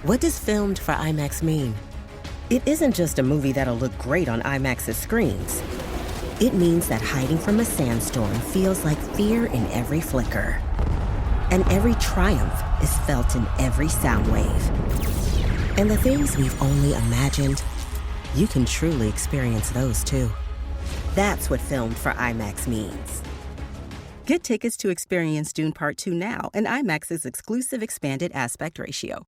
What does filmed for IMAX mean? It isn't just a movie that'll look great on IMAX's screens. It means that hiding from a sandstorm feels like fear in every flicker. And every triumph is felt in every sound wave. And the things we've only imagined, you can truly experience those too. That's what filmed for IMAX means. Get tickets to experience Dune Part 2 now and IMAX's exclusive expanded aspect ratio.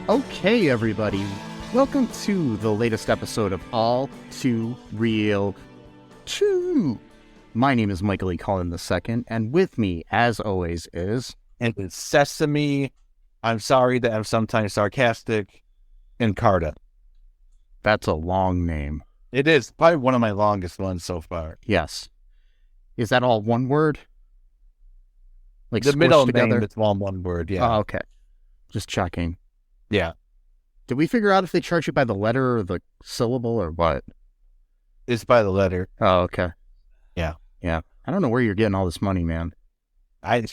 Okay, everybody, welcome to the latest episode of All Too Real 2. My name is Michael E. Cullen II, and with me, as always, is... And it's Sesame, I'm sorry that I'm sometimes sarcastic, and Carta. That's a long name. It is probably one of my longest ones so far. Yes. Is that all one word? Like the middle together? name, it's all one word, yeah. Oh, okay. Just checking. Yeah. Did we figure out if they charge you by the letter or the syllable or what? It's by the letter. Oh, okay. Yeah. Yeah. I don't know where you're getting all this money, man. I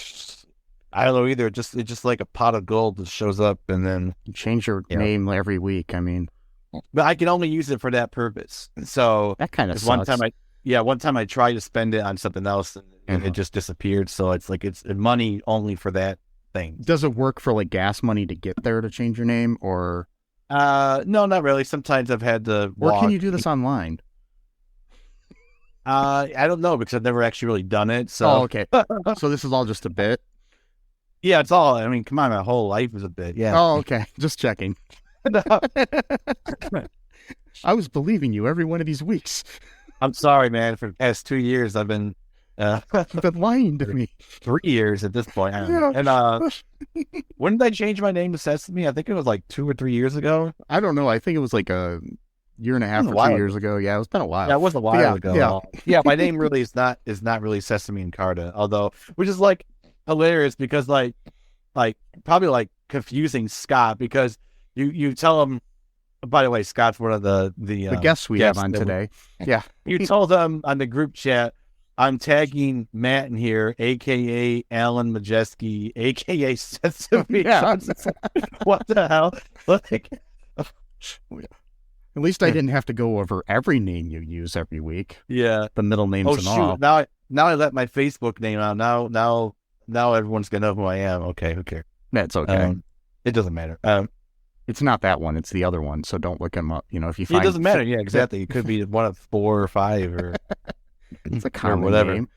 don't know either. It's just like a pot of gold that shows up and then... You change your name every week, I mean... But I can only use it for that purpose. So... That kind of sucks. One time I tried to spend it on something else and it just disappeared. So it's like it's money only for that thing. Does it work for like gas money to get there to change your name or... No, not really. Sometimes I've had to walk. Or can you do this online? I don't know because I've never actually really done it. So. Oh, okay. So this is all just a bit? Yeah, it's all. I mean, come on, my whole life is a bit. Yeah. Oh, okay. Just checking. I was believing you every one of these weeks. I'm sorry, man. For the past 2 years, I've been... You've been lying to me. 3 years at this point. Yeah. And when did I change my name to Sesame? I think it was like 2 or 3 years ago. I don't know. I think it was like a year and a half or 2 years ago. Yeah, it's been a while. Yeah, it was a while ago. Yeah. Yeah, my name really is not really Sesame and Carta, although, which is like hilarious because like probably like confusing Scott because you tell him. By the way, Scott's one of the guests we have on today. Yeah, you told them on the group chat. I'm tagging Matt in here, a.k.a. Alan Majeski, a.k.a. Sesame. Yeah. What the hell? Like, at least I didn't have to go over every name you use every week. Yeah. The middle names and all. Now I let my Facebook name out. Now everyone's going to know who I am. Okay, who cares? That's okay. It doesn't matter. It's not that one. It's the other one. So don't look him up. You know, if you find... It doesn't matter. Yeah, exactly. It could be one of 4 or 5 or... It's a common name.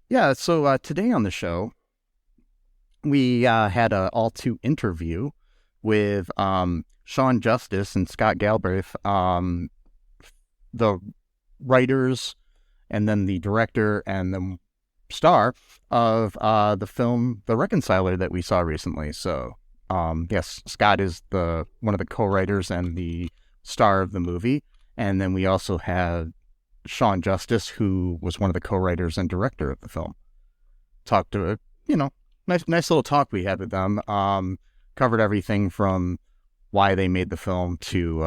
Yeah, so today on the show, we had an all-two interview with Shawn Justice and Scott Galbraith, the writers and then the director and the star of the film The Reconciler that we saw recently. So, yes, Scott is one of the co-writers and the star of the movie. And then we also had Shawn Justice, who was one of the co-writers and director of the film. Talked to, nice little talk we had with them. Covered everything from why they made the film to,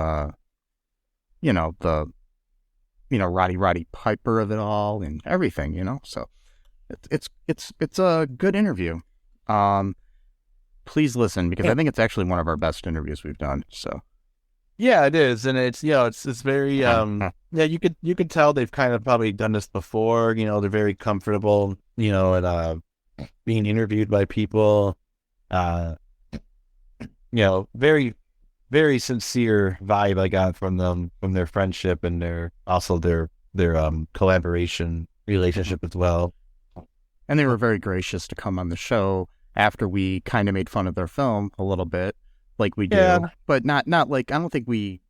the, Roddy Piper of it all and everything, So it's a good interview. Please listen because I think it's actually one of our best interviews we've done. So. Yeah, it is, and it's it's very you could tell they've kind of probably done this before. They're very comfortable, at being interviewed by people. Very very sincere vibe I got from them, from their friendship and their collaboration relationship as well. And they were very gracious to come on the show after we kind of made fun of their film a little bit, like we do, Yeah. but not like, I don't think we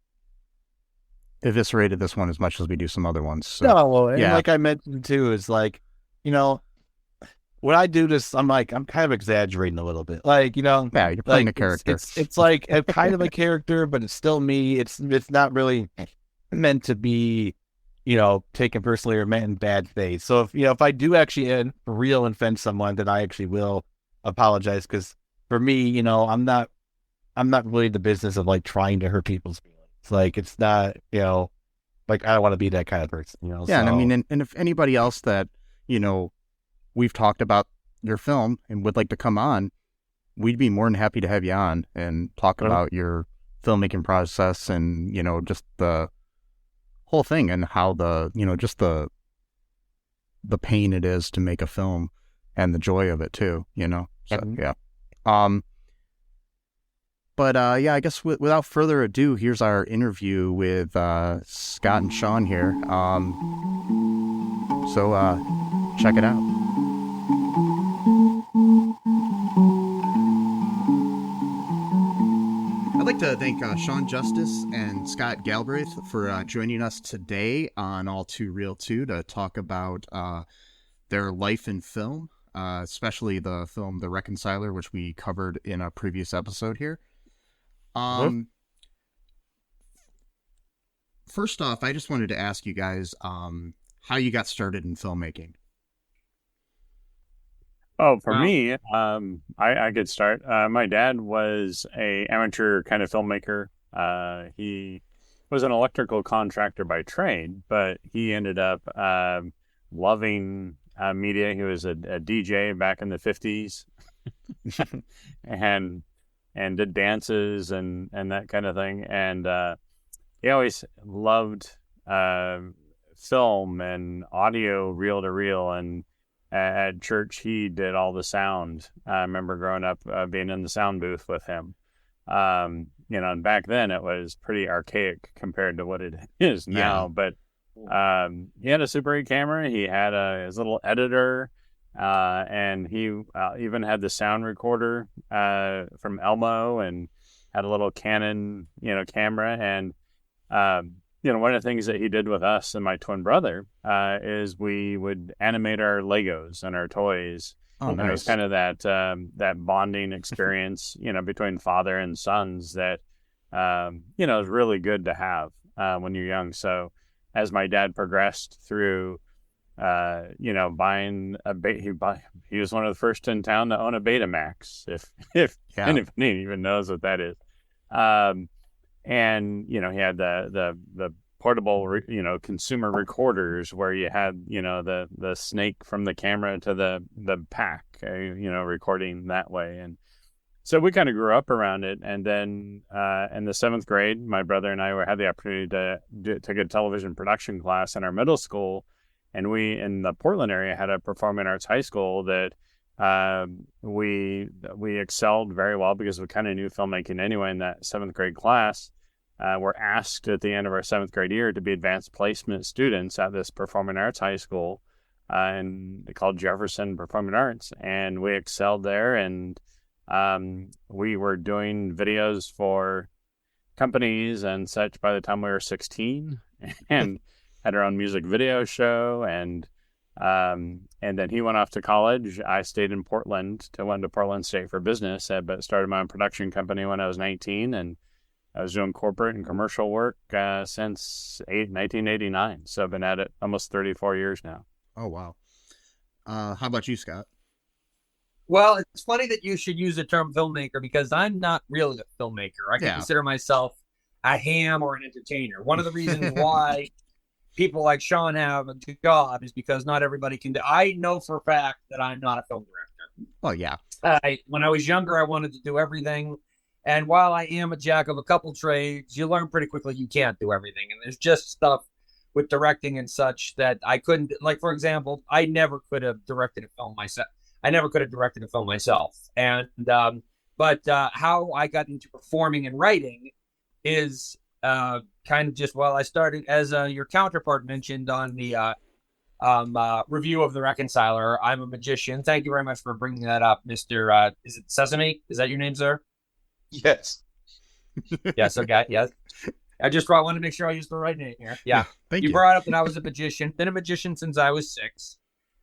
eviscerated this one as much as we do some other ones. So, No, well, and yeah. like I mentioned too, is like, you know, when I do this, I'm kind of exaggerating a little bit. Like, you know, Yeah, you're playing like a character. It's like a kind of a character, but it's still me. It's not really meant to be, you know, taken personally or meant in bad faith. So if I do actually for real offend someone, then I actually will apologize, because for me, you know, I'm not really in the business of like trying to hurt people's feelings. Like, it's not, you know, like I don't want to be that kind of person, you know. Yeah, so. and I mean, and if anybody else that, you know, we've talked about your film and would like to come on, we'd be more than happy to have you on and talk about your filmmaking process and, you know, just the whole thing and how just the pain it is to make a film and the joy of it too, you know? So, yeah. But yeah, I guess without further ado, here's our interview with Scott and Shawn here. So check it out. I'd like to thank Shawn Justice and Scott Galbraith for joining us today on All Too Real 2 to talk about their life in film, especially the film The Reconciler, which we covered in a previous episode here. First off, I just wanted to ask you guys how you got started in filmmaking. Oh, for me, I could start. My dad was a amateur kind of filmmaker. He was an electrical contractor by trade, but he ended up loving media. He was a DJ back in the 50s and did dances and that kind of thing. And he always loved film and audio, reel to reel. And at church, he did all the sound. I remember growing up being in the sound booth with him. And back then it was pretty archaic compared to what it is now. But he had a Super 8 camera. He had his little editor. And he even had the sound recorder from Elmo and had a little Canon, camera. And, one of the things that he did with us and my twin brother is we would animate our Legos and our toys. Oh, nice. And it was kind of that bonding experience, between father and sons that, is really good to have when you're young. So as my dad progressed through buying he was one of the first in town to own a Betamax, if anybody even knows what that is. And he had the portable, consumer recorders where you had, the snake from the camera to the pack, recording that way. And so we kind of grew up around it. And then in the 7th grade, my brother and I had the opportunity to take a television production class in our middle school. And we, in the Portland area, had a performing arts high school that we excelled very well because we kind of knew filmmaking anyway in that 7th grade class. We're asked at the end of our 7th grade year to be advanced placement students at this performing arts high school, and they called Jefferson Performing Arts, and we excelled there. And we were doing videos for companies and such by the time we were 16, and had our own music video show. And then he went off to college. I stayed in Portland went to Portland State for business, but started my own production company when I was 19, and I was doing corporate and commercial work since 1989. So I've been at it almost 34 years now. Oh, wow. How about you, Scott? Well, it's funny that you should use the term filmmaker because I'm not really a filmmaker. I can consider myself a ham or an entertainer. One of the reasons why people like Shawn have a job is because not everybody can do. I know for a fact that I'm not a film director. Oh, yeah. When I was younger, I wanted to do everything. And while I am a jack of a couple trades, you learn pretty quickly you can't do everything. And there's just stuff with directing and such that I couldn't, like, for example, I never could have directed a film myself. And, but how I got into performing and writing is kind of just, well, I started, as your counterpart mentioned on the review of The Reconciler, I'm a magician. Thank you very much for bringing that up, Mr. Is it Sesame? Is that your name, sir? Yes. Yes, okay, yes. I just wanted to make sure I used the right name here. Yeah. Thank you. Brought up that I was a magician. Been a magician since I was 6.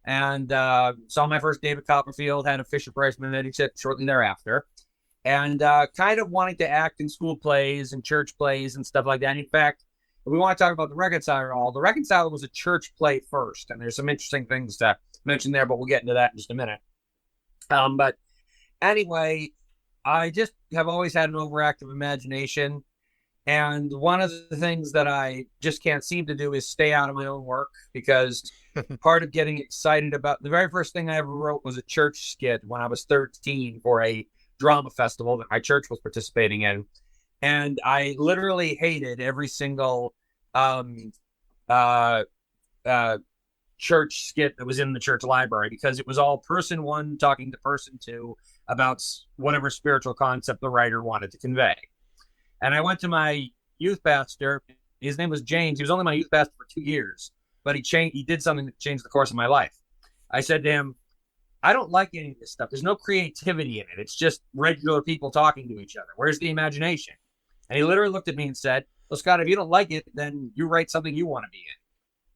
And saw my first David Copperfield, had a Fisher-Price mentorship shortly thereafter. And kind of wanting to act in school plays and church plays and stuff like that. In fact, if we want to talk about The Reconciler, The Reconciler was a church play first. And there's some interesting things to mention there, but we'll get into that in just a minute. But anyway, I just have always had an overactive imagination. And one of the things that I just can't seem to do is stay out of my own work, because part of getting excited about the very first thing I ever wrote was a church skit when I was 13 for a drama festival that my church was participating in. And I literally hated every single church skit that was in the church library, because it was all person one talking to person two about whatever spiritual concept the writer wanted to convey. And I went to my youth pastor. His name was James. He was only my youth pastor for 2 years, but he did something that changed the course of my life. I said to him, I don't like any of this stuff. There's no creativity in it. It's just regular people talking to each other. Where's the imagination? And he literally looked at me and said, well, Scott, if you don't like it, then you write something you want to be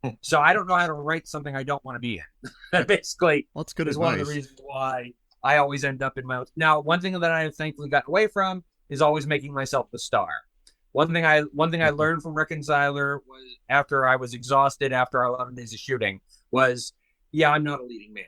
in. So I don't know how to write something I don't want to be in. That basically That's good is advice. one of the reasons why I always end up in my own. Now, one thing that I have thankfully gotten away from is always making myself the star. One thing I learned from Reconciler was, after I was exhausted after 11 days of shooting, was, yeah, I'm not a leading man.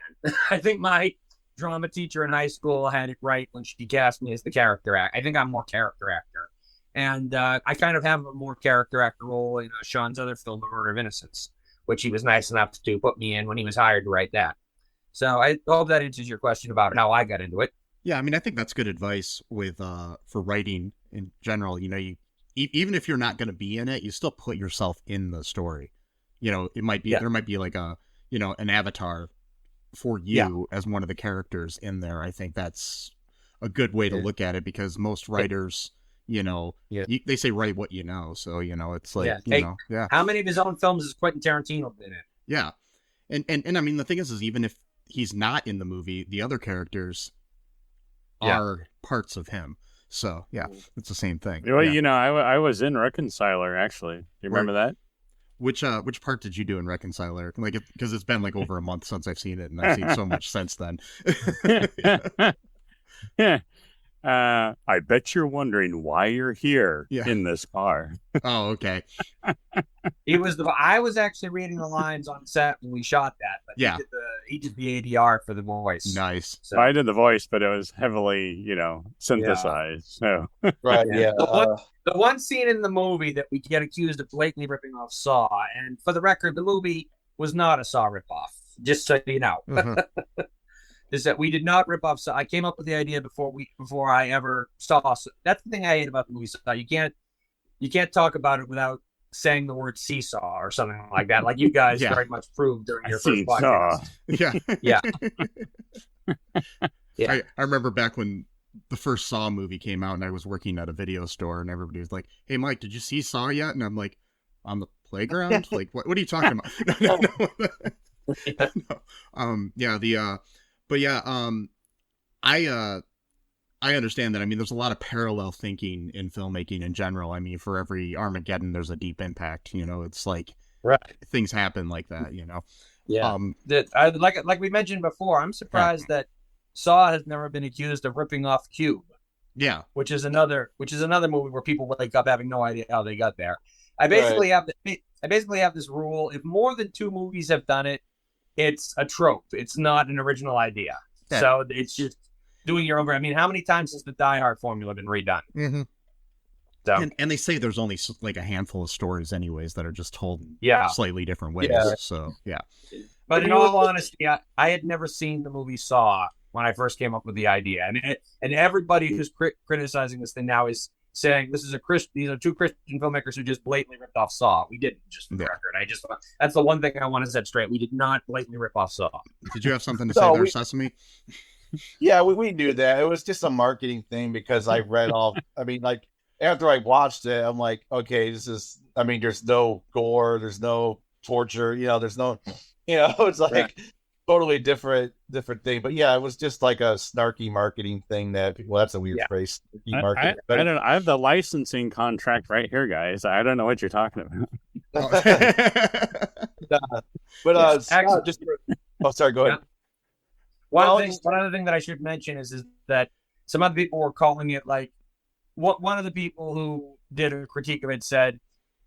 I think my drama teacher in high school had it right when she cast me as the character actor. I think I'm more character actor. And I kind of have a more character actor role in Shawn's other film, The Murder of Innocence, which he was nice enough to put me in when he was hired to write that. So I hope that answers your question about how I got into it. Yeah, I mean, I think that's good advice with for writing in general. You know, even if you're not going to be in it, you still put yourself in the story. You know, it might be there might be like an avatar for you as one of the characters in there. I think that's a good way to look at it, because most writers, they say write what you know. So, it's like, How many of his own films has Quentin Tarantino been in? Yeah. And I mean, the thing is even if he's not in the movie, the other characters are parts of him. So, yeah, it's the same thing. Well, I was in Reconciler, actually. Do you remember that? Which part did you do in Reconciler? Like, because it's been like over a month since I've seen it, and I've seen so much since then. I bet you're wondering why you're here in this car. Oh, okay. I was actually reading the lines on set when we shot that, but he did the ADR for the voice. Nice. So, I did the voice, but it was heavily, synthesized. Yeah. So Right. Yeah. The one scene in the movie that we get accused of blatantly ripping off Saw, and for the record, the movie was not a Saw ripoff. Just so you know. Is that we did not rip off Saw. I came up with the idea before I ever saw. That's the thing I hate about the movie Saw. You can't talk about it without saying the word seesaw or something like that. Like you guys very much proved during your first podcast. Yeah. I remember back when the first Saw movie came out, and I was working at a video store, and everybody was like, "Hey, Mike, did you see Saw yet?" And I'm like, "On the playground? Like, what are you talking about?" No. I understand that. I mean, there's a lot of parallel thinking in filmmaking in general. I mean, for every Armageddon, there's a Deep Impact. It's like things happen like that. Yeah. Like we mentioned before, I'm surprised that Saw has never been accused of ripping off Cube. Yeah. Which is another movie where people wake up having no idea how they got there. I basically have this rule: if more than 2 movies have done it, it's a trope. It's not an original idea. Yeah. So it's just doing your own. I mean, how many times has the Die Hard formula been redone? Mm-hmm. So, and they say there's only like a handful of stories, anyways, that are just told in slightly different ways. Yeah. So But in all honesty, I had never seen the movie Saw when I first came up with the idea, and everybody who's criticizing this thing now is saying these are 2 Christian filmmakers who just blatantly ripped off Saw. We didn't, just for the record. That's the one thing I want to set straight. We did not blatantly rip off Saw. Did you have something to say there, Sesame? Yeah, we knew that. It was just a marketing thing, because I read all. I mean, like, after I watched it, I'm like, okay, this is. I mean, there's no gore, there's no torture, there's no, it's like totally different thing. But yeah, it was just like a snarky marketing thing that people. That's a weird phrase. I don't know. I have the licensing contract right here, guys. I don't know what you're talking about. Scott, sorry, go ahead. One other thing that I should mention is that some other people were calling it like one of the people who did a critique of it said,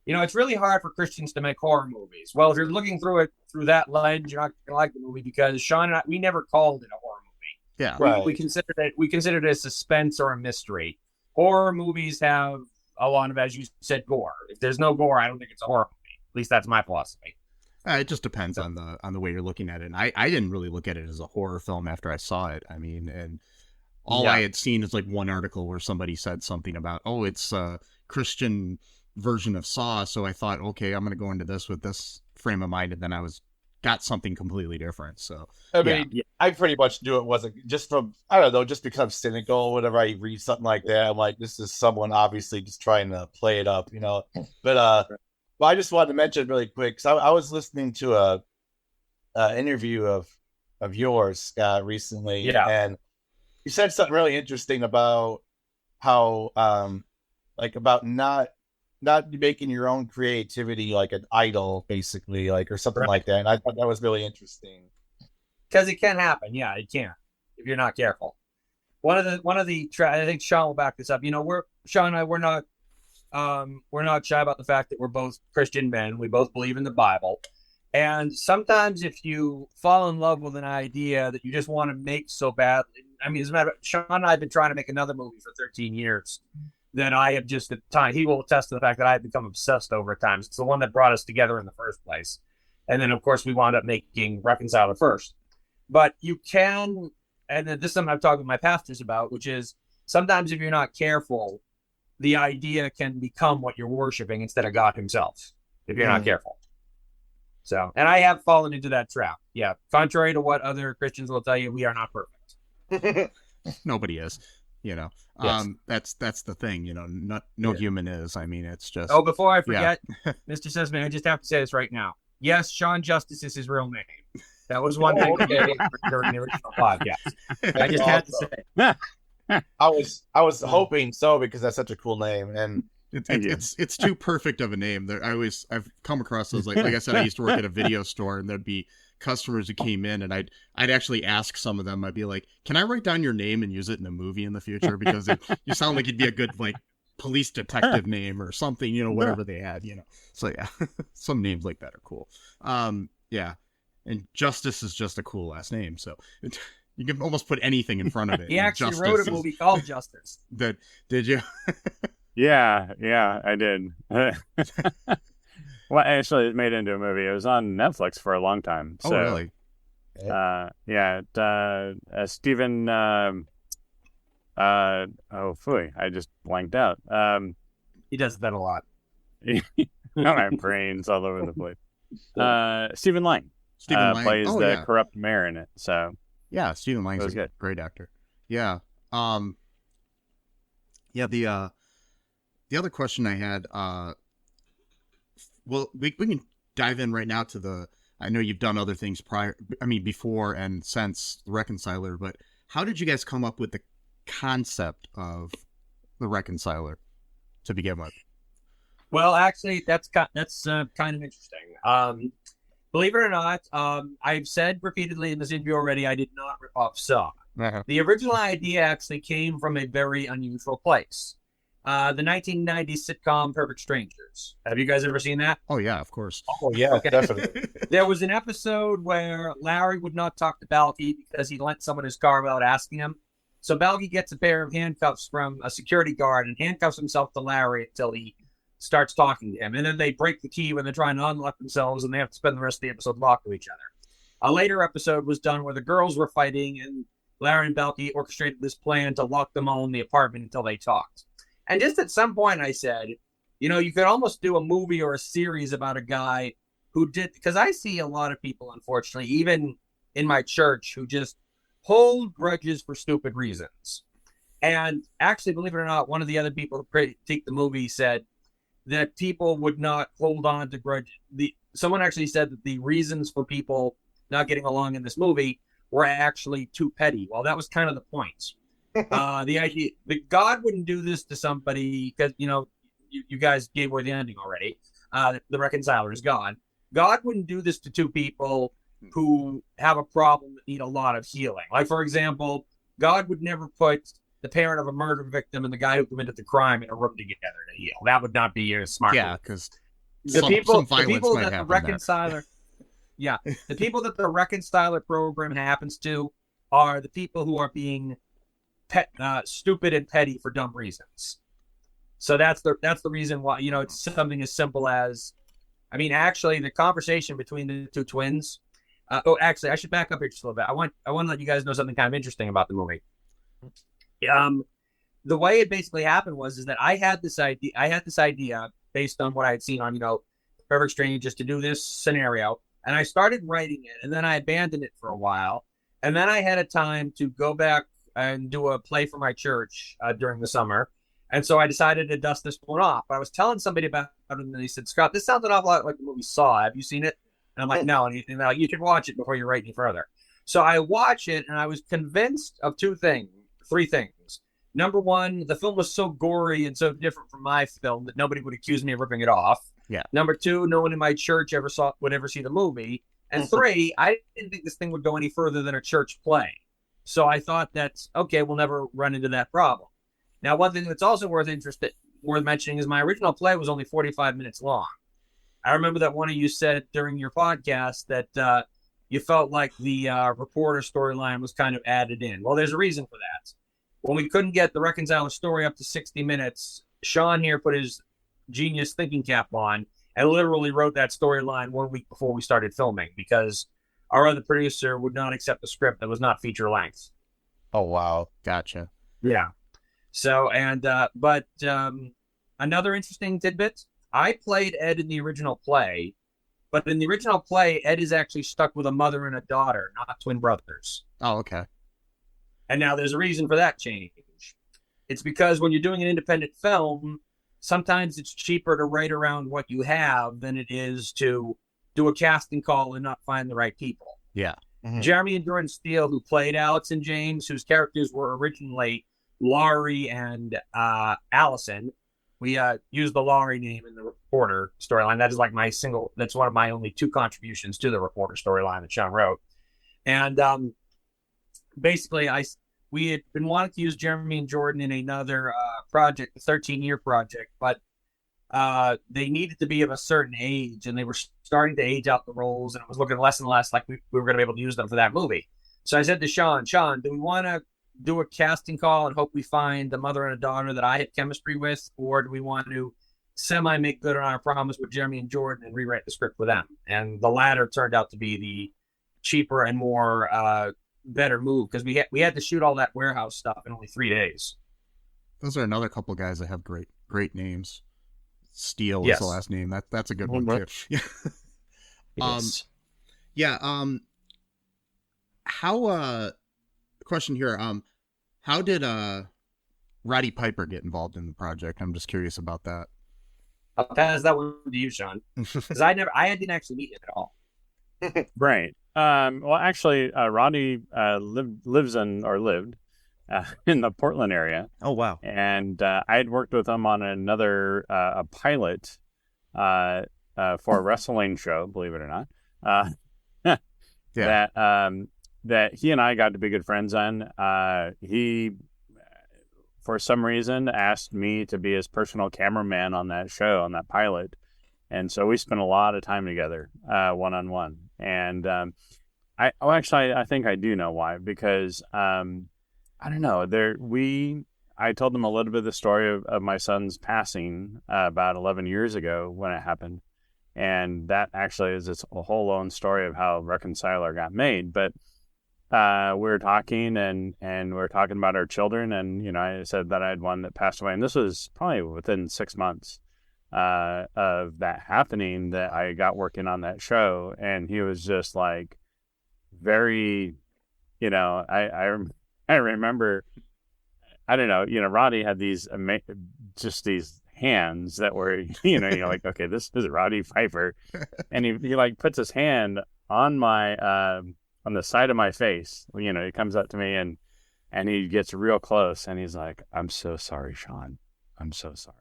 it's really hard for Christians to make horror movies. Well, if you're looking through it through that lens, you're not going to like the movie because Shawn and I, we never called it a horror movie. Yeah, right. We considered it a suspense or a mystery. Horror movies have a lot of, as you said, gore. If there's no gore, I don't think it's a horror movie. At least that's my philosophy. It just depends on the way you're looking at it. And I didn't really look at it as a horror film after I saw it. I mean, and all I had seen is like one article where somebody said something about, it's a Christian version of Saw. So I thought, okay, I'm going to go into this with this frame of mind. And then I got something completely different. So I mean, I pretty much knew it wasn't just from, I don't know, just because I'm cynical. Whenever I read something like that, I'm like, this is someone obviously just trying to play it up, But I just wanted to mention really quick because I was listening to a interview of yours, Scott, recently, and you said something really interesting about how about not making your own creativity like an idol, basically, like, or something like that. And I thought that was really interesting because it can happen. Yeah, it can if you're not careful. One of the I think Shawn will back this up. Shawn and I, we're not shy about the fact that we're both Christian men. We both believe in the Bible. And sometimes if you fall in love with an idea that you just want to make so badly, I mean, as a matter of fact, Shawn and I have been trying to make another movie for 13 years. That I have just at the time, he will attest to the fact that I have become obsessed over time. It's the one that brought us together in the first place. And then, of course, we wound up making Reconciler first. But you can, and this is something I've talked with my pastors about, which is sometimes if you're not careful, the idea can become what you're worshiping instead of God himself, if you're not careful. So, and I have fallen into that trap. Yeah. Contrary to what other Christians will tell you, we are not perfect. Nobody is. Yes. That's the thing, no human is. I mean, it's just. Oh, before I forget, Mr. Sesman, I just have to say this right now. Yes, Shawn Justice is his real name. That was one thing during the original podcast. I just had to say. I was hoping so because that's such a cool name, and it's too perfect of a name. I've come across those like I said, I used to work at a video store, and there'd be customers who came in, and I'd actually ask some of them. I'd be like, "Can I write down your name and use it in a movie in the future? Because you sound like you'd be a good like police detective name or something, whatever they had, So yeah, some names like that are cool. And Justice is just a cool last name, so you can almost put anything in front of it. He actually wrote a movie called Justice. Did you? Yeah, I did. Well, actually, it made it into a movie. It was on Netflix for a long time. So, oh, really? Stephen. I just blanked out. He does that a lot. My brain's all over the place. Stephen Lang. Stephen Lang plays the corrupt mayor in it. So yeah, Stephen Lang's a great actor. Yeah. The other question I had. Well, we can dive in right now to I know you've done other things before and since The Reconciler, but how did you guys come up with the concept of The Reconciler to begin with? Well, actually, that's kind of interesting. Believe it or not, I've said repeatedly in this interview already, I did not rip off Saw. Uh-huh. The original idea actually came from a very unusual place. The 1990s sitcom Perfect Strangers. Have you guys ever seen that? Oh, yeah, of course. Oh, yeah, definitely. There was an episode where Larry would not talk to Balky because he lent someone his car without asking him. So Balky gets a pair of handcuffs from a security guard and handcuffs himself to Larry until he starts talking to him. And then they break the key when they're trying to unlock themselves, and they have to spend the rest of the episode locked to each other. A later episode was done where the girls were fighting, and Larry and Balky orchestrated this plan to lock them all in the apartment until they talked. And just at some point I said, you could almost do a movie or a series about a guy who did, because I see a lot of people, unfortunately, even in my church, who just hold grudges for stupid reasons. And actually, believe it or not, one of the other people who critiqued the movie said that people would not hold on to grudge. Someone actually said that the reasons for people not getting along in this movie were actually too petty. Well, that was kind of the point. The idea that God wouldn't do this to somebody because, you guys gave away the ending already. The reconciler is God. God wouldn't do this to two people who have a problem that need a lot of healing. Like, for example, God would never put the parent of a murder victim and the guy who committed the crime in a room together to heal. That would not be a smart. Yeah, because the people that the reconciler, the people that the reconciler program happens to are the people who are being stupid and petty for dumb reasons. So that's the reason why, it's something as simple as, actually the conversation between the two twins. Actually, I should back up here just a little bit. I want to let you guys know something kind of interesting about the movie. The way it basically happened is that I had this idea based on what I had seen on, Perfect Strangers to do this scenario. And I started writing it, and then I abandoned it for a while. And then I had a time to go back and do a play for my church during the summer. And so I decided to dust this one off. I was telling somebody about it, and they said, Scott, this sounds an awful lot like the movie Saw. Have you seen it? And I'm like, no. And they're like, you should watch it before you write any further. So I watched it, and I was convinced of three things. Number one, the film was so gory and so different from my film that nobody would accuse me of ripping it off. Yeah. Number two, no one in my church would ever see the movie. And three, I didn't think this thing would go any further than a church play. So I thought that's okay. We'll never run into that problem. Now, one thing that's also worth mentioning is my original play was only 45 minutes long. I remember that one of you said during your podcast that you felt like the reporter storyline was kind of added in. Well, there's a reason for that. When we couldn't get the reconciler story up to 60 minutes, Shawn here put his genius thinking cap on and literally wrote that storyline 1 week before we started filming because our other producer would not accept a script that was not feature length. Oh, wow. Gotcha. Yeah. So, but another interesting tidbit, I played Ed in the original play, but in the original play, Ed is actually stuck with a mother and a daughter, not twin brothers. Oh, okay. And now there's a reason for that change. It's because when you're doing an independent film, sometimes it's cheaper to write around what you have than it is to do a casting call and not find the right people. Yeah. Mm-hmm. Jeremy and Jordan Steele, who played Alex and James, whose characters were originally Laurie and Allison. We used the Laurie name in the reporter storyline. That is like that's one of my only two contributions to the reporter storyline that Shawn wrote. And basically, we had been wanting to use Jeremy and Jordan in another project, the 13-year project, but they needed to be of a certain age, and they were starting to age out the roles, and it was looking less and less like we were going to be able to use them for that movie. So I said to Shawn, do we want to do a casting call and hope we find the mother and a daughter that I had chemistry with, or do we want to semi-make good on our promise with Jeremy and Jordan and rewrite the script with them? And the latter turned out to be the cheaper and more better move because we had to shoot all that warehouse stuff in only 3 days. Those are another couple guys that have great names. Steele Yes. is the last name. That's a good one too. Yes. How question here. How did Roddy Piper get involved in the project? I'm just curious about that. I'll pass that one to you, Shawn, because I didn't actually meet him at all. Right. Well, actually, Roddy lived in the Portland area. Oh, wow. And I had worked with him on another a pilot for a wrestling show, believe it or not. That he and I got to be good friends on. He, for some reason, asked me to be his personal cameraman on that show, on that pilot. And so we spent a lot of time together, one-on-one. And I think I do know why, because I don't know. I told them a little bit of the story of my son's passing about 11 years ago when it happened. And that actually is a whole own story of how Reconciler got made. But we were talking and we were talking about our children. And, I said that I had one that passed away. And this was probably within 6 months of that happening that I got working on that show. And he was just like very, I remember I don't know, Roddy had these just these hands that were, you're like, okay, this is Roddy Piper. And he like puts his hand on my, on the side of my face. He comes up to me and he gets real close and he's like, I'm so sorry, Shawn. I'm so sorry.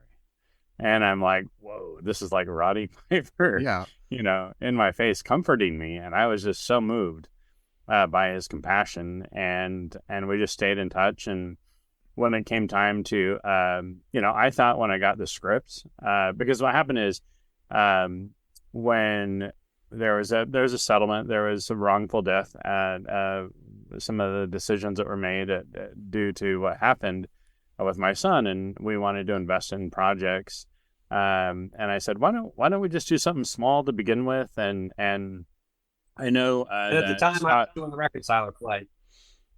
And I'm like, whoa, this is like Roddy Piper, in my face, comforting me. And I was just so moved by his compassion. And we just stayed in touch. And when it came time to, I thought when I got the script, because what happened is when there was a settlement, there was some wrongful death, and some of the decisions that were made due to what happened with my son, and we wanted to invest in projects. And I said, why don't we just do something small to begin with? And I know at the time I was doing the Reconciler play.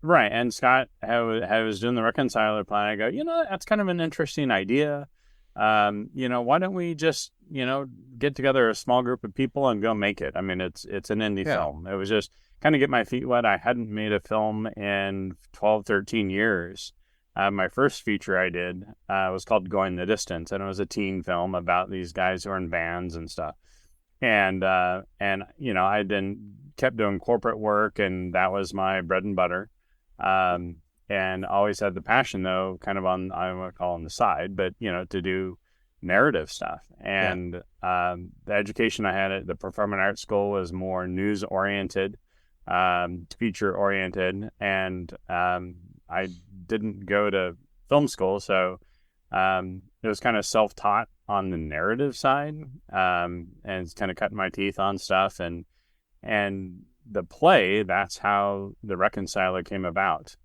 Right. And Scott, I was doing the Reconciler play. I go, that's kind of an interesting idea. Why don't we just, get together a small group of people and go make it? I mean, it's an indie film. It was just kind of get my feet wet. I hadn't made a film in 12, 13 years. My first feature I did was called Going the Distance, and it was a teen film about these guys who are in bands and stuff. And I then kept doing corporate work, and that was my bread and butter. And always had the passion, though, kind of on, I want to call on the side, but, to do narrative stuff. And the education I had at the Performing Arts School was more news-oriented, feature-oriented, and I didn't go to film school, so it was kind of self-taught on the narrative side, and it's kind of cutting my teeth on stuff. And the play, that's how The Reconciler came about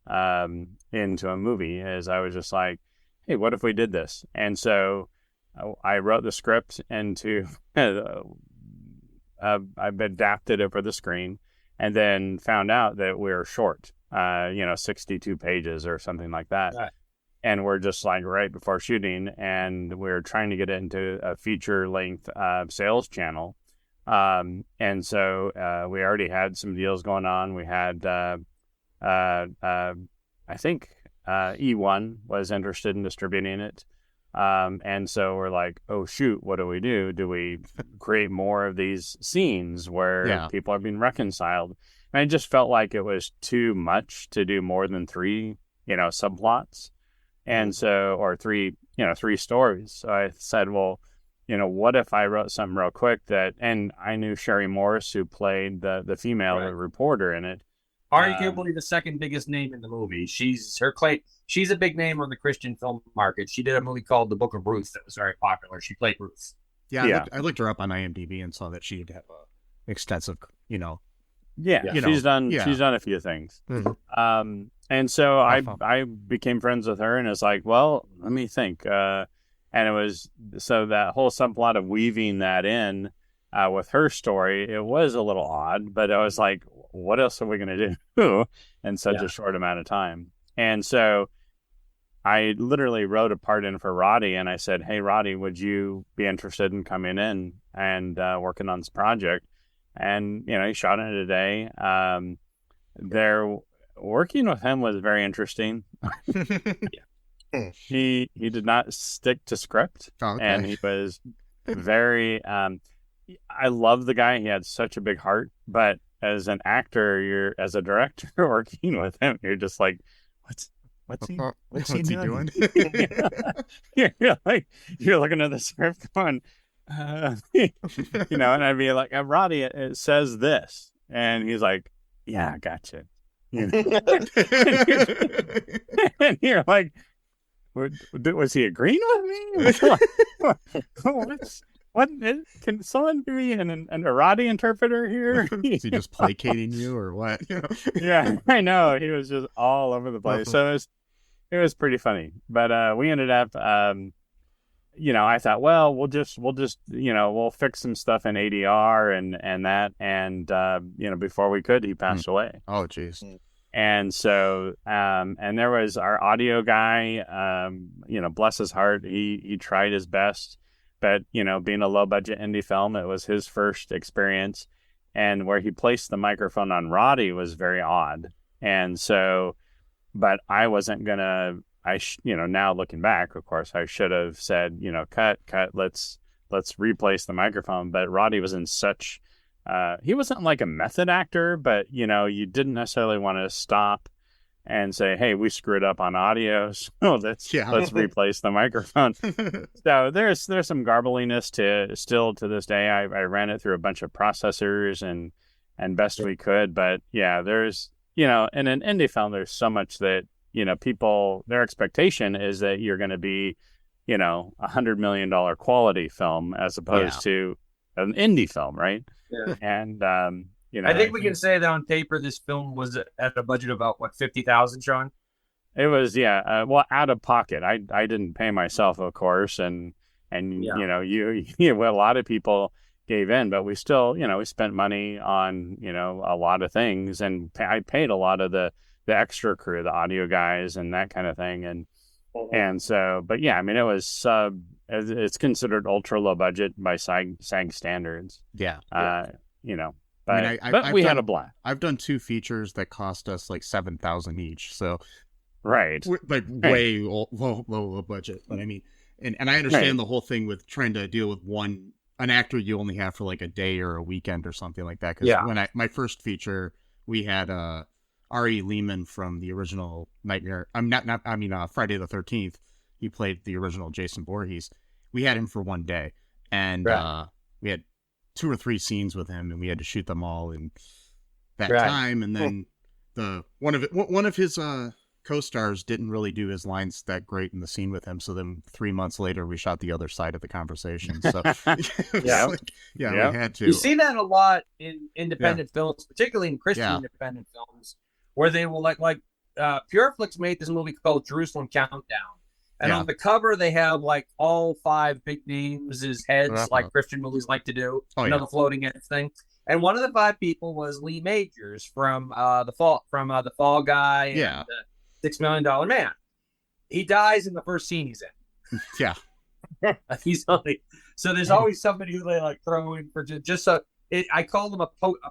into a movie, is I was just like, hey, what if we did this? And so I wrote the script into, I've adapted it for the screen, and then found out that we were short, 62 pages or something like that. Right. And we're just like right before shooting, and we're trying to get it into a feature-length sales channel. And so we already had some deals going on. We had, I think E1 was interested in distributing it. And so we're like, oh, shoot, what do we do? Do we create more of these scenes where people are being reconciled? And I just felt like it was too much to do more than 3, subplots. And so, or three stories. So I said, well, what if I wrote something real quick and I knew Sherry Morris, who played the female reporter in it. Arguably the second biggest name in the movie. She's a big name on the Christian film market. She did a movie called The Book of Ruth that was very popular. She played Ruth. Yeah. I looked her up on IMDb and saw that she'd have a extensive, she's done a few things. Mm-hmm. And so I became friends with her, and it's like, well, let me think. And it was, so that whole subplot of weaving that in with her story, it was a little odd, but I was like, what else are we going to do in such a short amount of time? And so I literally wrote a part in for Roddy, and I said, hey, Roddy, would you be interested in coming in and working on this project? And, he shot it in a day. Working with him was very interesting. He did not stick to script, and he was very, I love the guy. He had such a big heart, but as an actor, as a director working with him, you're just like, what's he doing? You're looking at the script going, and I'd be like, Roddy, it says this. And he's like, yeah, gotcha. And you're like, was he agreeing with me? What can someone be a Roddy interpreter here? Is he just placating you or what? Yeah, I know. He was just all over the place. So it was pretty funny. But we ended up, I thought, well, we'll just we'll fix some stuff in ADR and that, and before we could, he passed away. Oh, jeez. And so, and there was our audio guy, bless his heart, he tried his best, but, being a low budget indie film, it was his first experience, and where he placed the microphone on Roddy was very odd. And so, but I wasn't going to now looking back, of course, I should have said, cut, let's replace the microphone. But Roddy was in such, he wasn't like a method actor, but you didn't necessarily want to stop and say, hey, we screwed up on audio, so let's replace the microphone. So there's some garbliness to this day. I ran it through a bunch of processors and best we could, but yeah, there's, in an indie film, there's so much that, people, their expectation is that you're going to be, $100 million quality film as opposed to an indie film, right? Yeah. And, I think we can say that on paper, this film was at a budget of about, what, $50,000, Shawn? It was, well, out of pocket. I didn't pay myself, of course, and a lot of people gave in, but we still, we spent money on, a lot of things, and I paid a lot of the extra crew, the audio guys, and that kind of thing, and so, but yeah, I mean, it was it's considered ultra low budget by SAG standards. Yeah. But we had a blast. I've done 2 features that cost us like $7,000 each. So, right, like way low budget. But I mean, and I understand the whole thing with trying to deal with an actor you only have for like a day or a weekend or something like that. Because when my first feature, we had R.E. Lehman from the original Nightmare. Friday the 13th. He played the original Jason Voorhees. We had him for one day, and we had 2 or 3 scenes with him, and we had to shoot them all in that time. And then one of his co-stars didn't really do his lines that great in the scene with him. So then 3 months later, we shot the other side of the conversation. So we had to. You see that a lot in independent films, particularly in Christian independent films, where they will like Pureflix made this movie called Jerusalem Countdown. And on the cover, they have like all 5 big names as heads, like Christian movies like to do. The floating heads thing. And one of the 5 people was Lee Majors from the Fall Guy and the $6 Million Man. He dies in the first scene he's in. Yeah, he's only so there's always somebody who they like throw in for just so. I call them a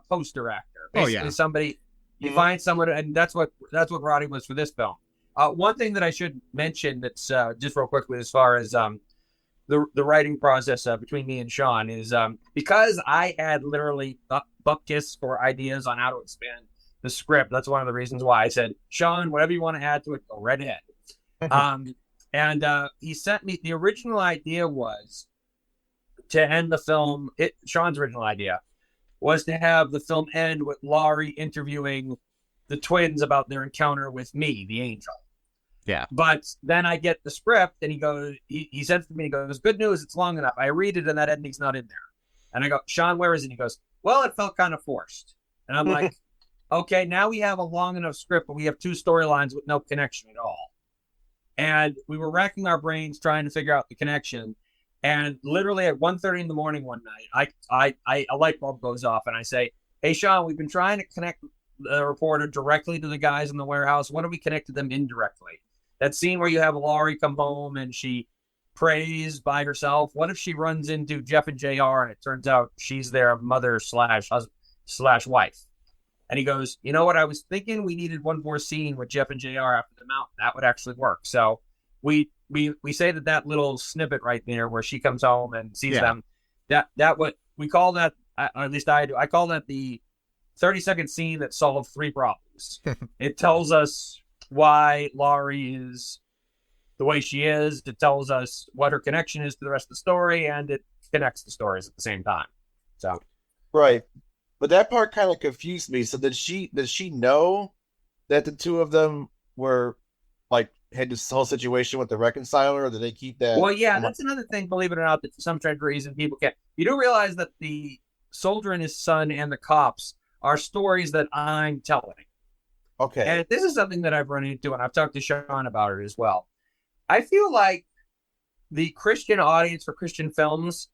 poster actor. Basically, somebody you find someone, and that's what Roddy was for this film. One thing that I should mention that's just real quickly as far as the writing process between me and Shawn is because I had literally buck kisses for ideas on how to expand the script. That's one of the reasons why I said, Shawn, whatever you want to add to it, go right ahead. And he sent me, the original idea was to end the film. Shawn's original idea was to have the film end with Laurie interviewing the twins about their encounter with me, the angel. Yeah. But then I get the script and he goes, he sends it to me, he goes, good news, it's long enough. I read it and that ending's not in there. And I go, Shawn, where is it? And he goes, well, it felt kind of forced. And I'm like, okay, now we have a long enough script, but we have 2 storylines with no connection at all. And we were racking our brains trying to figure out the connection. And literally at 1:30 in the morning one night, a light bulb goes off and I say, hey, Shawn, we've been trying to connect the reporter directly to the guys in the warehouse. What if we connected them indirectly? That scene where you have Laurie come home and she prays by herself. What if she runs into Jeff and JR and it turns out she's their mother / wife? And he goes, you know what? I was thinking we needed one more scene with Jeff and JR after the mountain. That would actually work. So we say that little snippet right there where she comes home and sees them. That what we call that, or at least I do. I call that the 30-second scene that solved 3 problems. It tells us why Laurie is the way she is. It tells us what her connection is to the rest of the story, and it connects the stories at the same time. So, right. But that part kind of confused me. So does she know that the 2 of them were like had this whole situation with the reconciler, or did they keep that? Well, yeah, that's another thing, believe it or not, that for some strange reason people can't. You do realize that the soldier and his son and the cops are stories that I'm telling. Okay. And this is something that I've run into, and I've talked to Shawn about it as well. I feel like the Christian audience for Christian films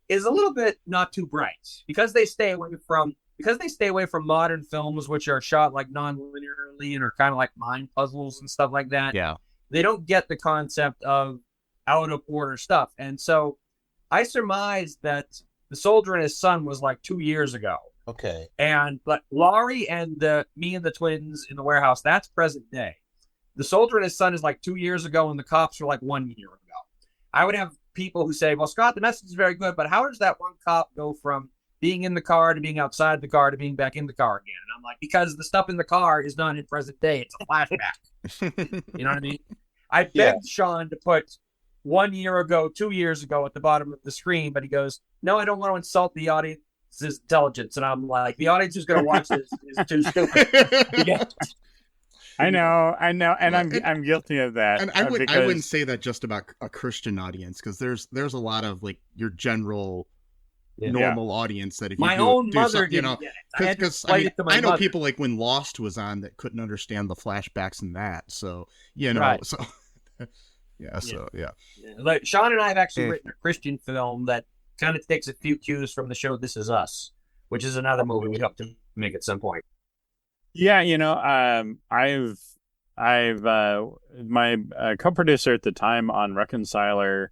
is a little bit not too bright because they stay away from modern films, which are shot like non-linearly and are kind of like mind puzzles and stuff like that. Yeah. They don't get the concept of out of order stuff. And so I surmised that The Soldier and His Son was like 2 years ago. Okay. But Laurie and me and the twins in the warehouse, that's present day. The Soldier and His Son is like 2 years ago, and The Cops were like 1 year ago. I would have people who say, well, Scott, the message is very good, but how does that one cop go from being in the car to being outside the car to being back in the car again? And I'm like, because the stuff in the car is not in present day. It's a flashback. You know what I mean? I begged Shawn to put 1 year ago, 2 years ago at the bottom of the screen, but he goes, no, I don't want to insult the audience's intelligence. And I'm like, the audience who's going to watch this is too stupid. I know, and I'm guilty of that. And I wouldn't say that just about a Christian audience, because there's a lot of like your general normal audience that if you my own mother didn't get it. Because I know people like when Lost was on that couldn't understand the flashbacks and that. So right. So Like Shawn and I have actually written a Christian film that kind of takes a few cues from the show This Is Us, which is another movie we hope to make at some point. Yeah, I've my co-producer at the time on Reconciler,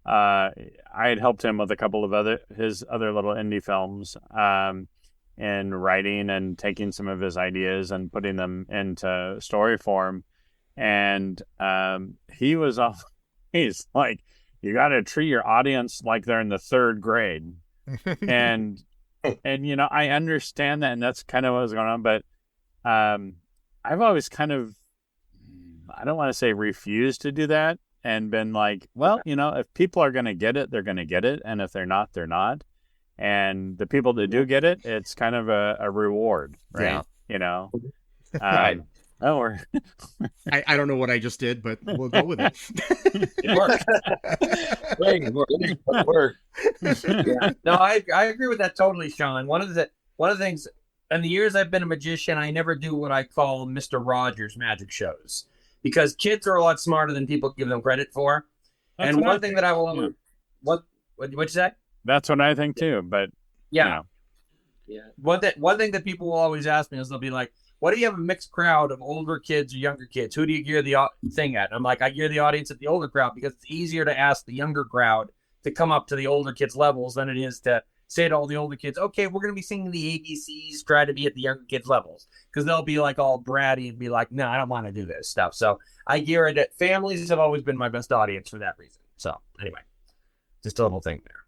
I had helped him with a couple of his other little indie films, in writing and taking some of his ideas and putting them into story form. And he's like, you got to treat your audience like they're in the third grade. and I understand that, and that's kind of what was going on, but I've always kind of, I don't want to say refused to do that, and been like, well, if people are going to get it, they're going to get it. And if they're not, they're not. And the people that do get it, it's kind of a reward, right? Yeah. Right. I don't know what I just did, but we'll go with it. It worked. Yeah. No, I agree with that totally, Shawn. One of the things, in the years I've been a magician, I never do what I call Mr. Rogers magic shows, because kids are a lot smarter than people give them credit for. That's and one thing that I will what'd you say? That's what I think too. But yeah. One thing that people will always ask me is they'll be like, "What do you have a mixed crowd of older kids or younger kids? Who do you gear the thing at?" And I'm like, I gear the audience at the older crowd, because it's easier to ask the younger crowd to come up to the older kids' levels than it is to say to all the older kids, okay, we're going to be singing the ABCs, try to be at the younger kids' levels. Because they'll be like all bratty and be like, no, I don't want to do this stuff. So I gear it at families have always been my best audience for that reason. So anyway, just a little thing there.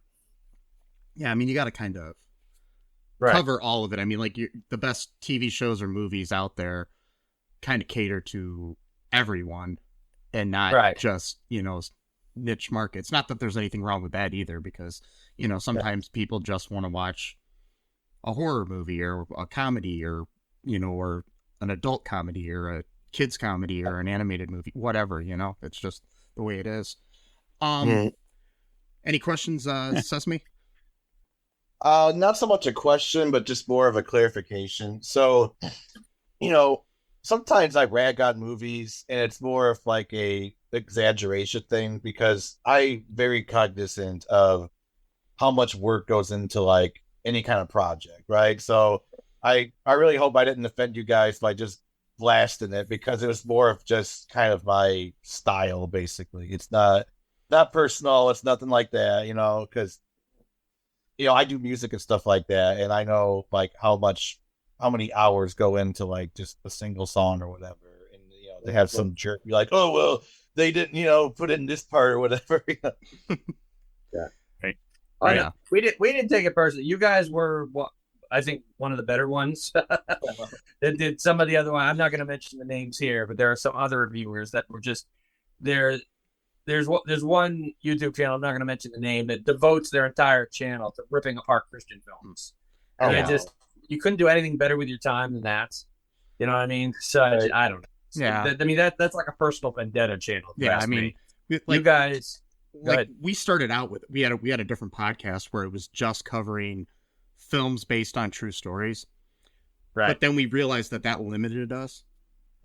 Yeah, I mean, you got to kind of cover all of it. I mean, like the best TV shows or movies out there kind of cater to everyone and not just, niche markets. Not that there's anything wrong with that either, because, sometimes people just want to watch a horror movie or a comedy or, or an adult comedy or a kids comedy or an animated movie, whatever, it's just the way it is. Any questions, Sesame? Not so much a question, but just more of a clarification. So, sometimes I rag on movies and it's more of like a exaggeration thing, because I'm very cognizant of how much work goes into like any kind of project, right? So I really hope I didn't offend you guys by just blasting it, because it was more of just kind of my style, basically. It's not personal. It's nothing like that, because I do music and stuff like that, and I know like how many hours go into like just a single song or whatever, and they have some jerk be like, oh well, they didn't put in this part or whatever. Yeah. Right. Oh, yeah. We didn't take it personally. You guys were I think one of the better ones. That did some of the other one. I'm not going to mention the names here, but there are some other reviewers that were just there. There's one YouTube channel, I'm not going to mention the name, that devotes their entire channel to ripping apart Christian films. Oh, and you couldn't do anything better with your time than that. You know what I mean? So I don't know. Yeah. I mean, that's like a personal vendetta channel. Yeah, I mean, you guys, like we started out with, we had a different podcast where it was just covering films based on true stories. Right. But then we realized that limited us.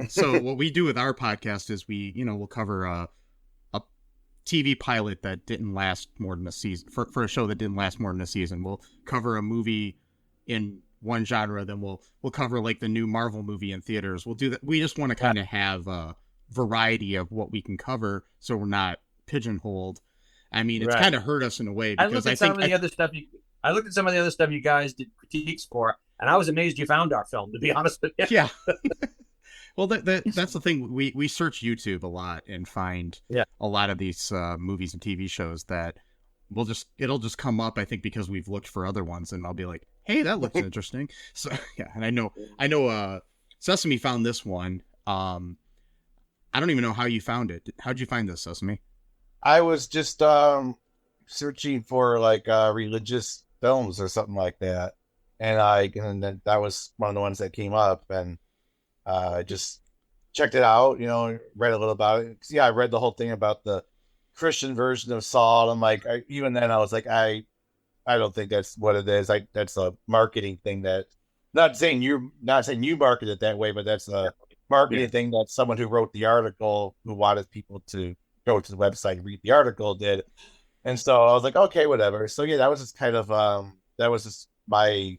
So what we do with our podcast is we'll cover a TV pilot that didn't last more than a season, for a show that didn't last more than a season. We'll cover a movie in one genre, then we'll cover like the new Marvel movie in theaters. We'll do that. We just want to kind of have a variety of what we can cover, so we're not pigeonholed. I mean, it's kind of hurt us in a way, because I looked at some of the other stuff you guys did critiques for, and I was amazed you found our film, to be honest with you. Yeah. Well, that's the thing. We search YouTube a lot and find a lot of these movies and TV shows that it'll just come up. I think because we've looked for other ones, and I'll be like, hey, that looks interesting. So yeah, and I know. Sesame found this one. I don't even know how you found it. How'd you find this, Sesame? I was just searching for like religious films or something like that, and then that was one of the ones that came up, and I just checked it out. Read a little about it. Yeah, I read the whole thing about the Christian version of Saul. I'm like, even then I was like, I don't think that's what it is. That's a marketing thing. That not saying you market it that way, but that's a marketing thing that someone who wrote the article, who wanted people to go to the website and read the article, did. And so I was like, okay, whatever. So yeah, that was just kind of that was just my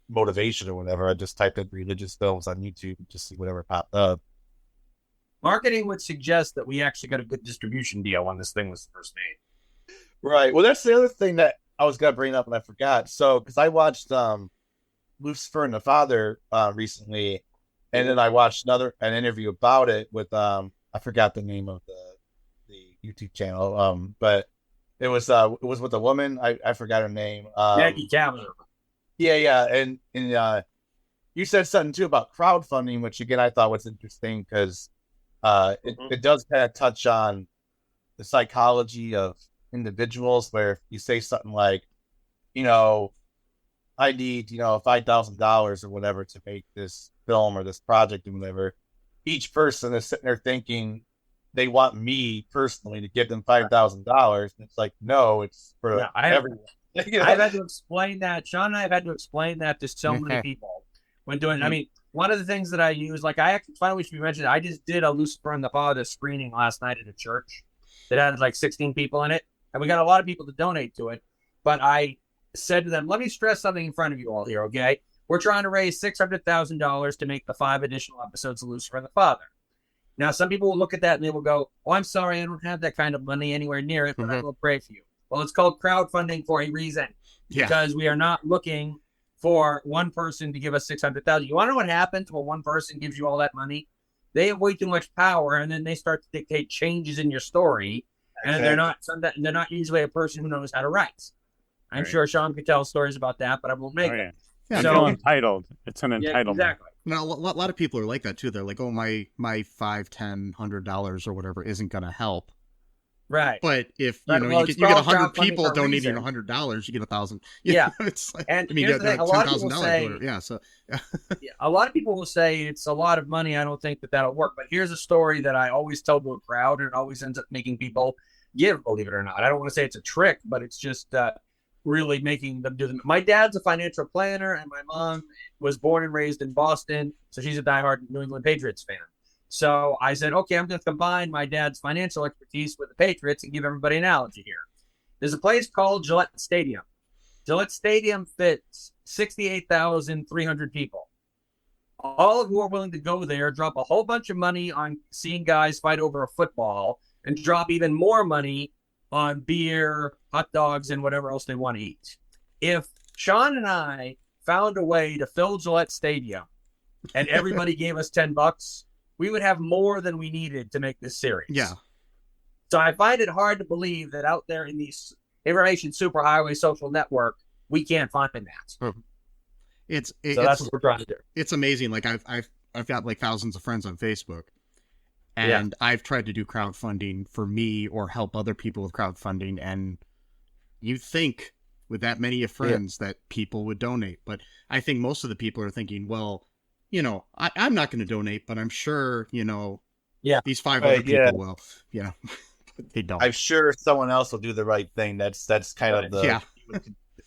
motivation or whatever. I just typed in religious films on YouTube and just see whatever popped up. Marketing would suggest that we actually got a good distribution deal when this thing was first made. Right. Well, that's the other thing that I was gonna bring up and I forgot. So because I watched Lucifer and the Father recently, and then I watched an interview about it with I forgot the name of the YouTube channel, but it was with a woman. I forgot her name. Jackie Cavender. Yeah, and you said something too about crowdfunding, which again I thought was interesting because it does kind of touch on the psychology of individuals, where if you say something like, I need $5,000 or whatever to make this film or this project or whatever, each person is sitting there thinking they want me personally to give them $5,000, and it's like, no, it's for everyone. I've had to explain that. Sean and I have had to explain that to so many people when doing. I mean, one of the things that I use, like I actually finally should be mentioned, I just did a Lucifer and the Father screening last night at a church that had like 16 people in it, and we got a lot of people to donate to it. But I said to them, let me stress something in front of you all here, okay? We're trying to raise $600,000 to make the 5 additional episodes of Lucifer and the Father. Now, some people will look at that and they will go, oh, I'm sorry, I don't have that kind of money anywhere near it, but I will pray for you. Well, it's called crowdfunding for a reason, because we are not looking for one person to give us $600,000. You want to know what happens when one person gives you all that money? They have way too much power, and then they start to dictate changes in your story, and they're not usually a person who knows how to write. I'm sure Sean could tell stories about that, but I won't make it. Yeah, so entitled. It's an entitlement. Yeah, exactly. Now, a lot of people are like that too. They're like, "Oh, my $5, $10, $100 or whatever isn't going to help." Right. But if you get 100 people donating $100, you get 1,000. It's like, and you get $10,000. Yeah. So a lot of people will say it's a lot of money. I don't think that'll work. But here's a story that I always tell to a crowd, and it always ends up making people give, believe it or not. I don't want to say it's a trick, but it's just really making them do them. My dad's a financial planner, and my mom was born and raised in Boston, so she's a diehard New England Patriots fan. So I said, okay, I'm going to combine my dad's financial expertise with the Patriots and give everybody an analogy here. There's a place called Gillette Stadium. Gillette Stadium fits 68,300 people. All who are willing to go there drop a whole bunch of money on seeing guys fight over a football and drop even more money on beer, hot dogs, and whatever else they want to eat. If Sean and I found a way to fill Gillette Stadium and everybody gave us $10, we would have more than we needed to make this series. Yeah. So I find it hard to believe that out there in these information superhighway social network, we can't find that. That's what we're trying to do. It's amazing. Like I've got like thousands of friends on Facebook, and I've tried to do crowdfunding for me or help other people with crowdfunding. And you think with that many of friends that people would donate, but I think most of the people are thinking, well, I'm not going to donate, but I'm sure, these 5 other people will, they don't. I'm sure someone else will do the right thing. That's kind of the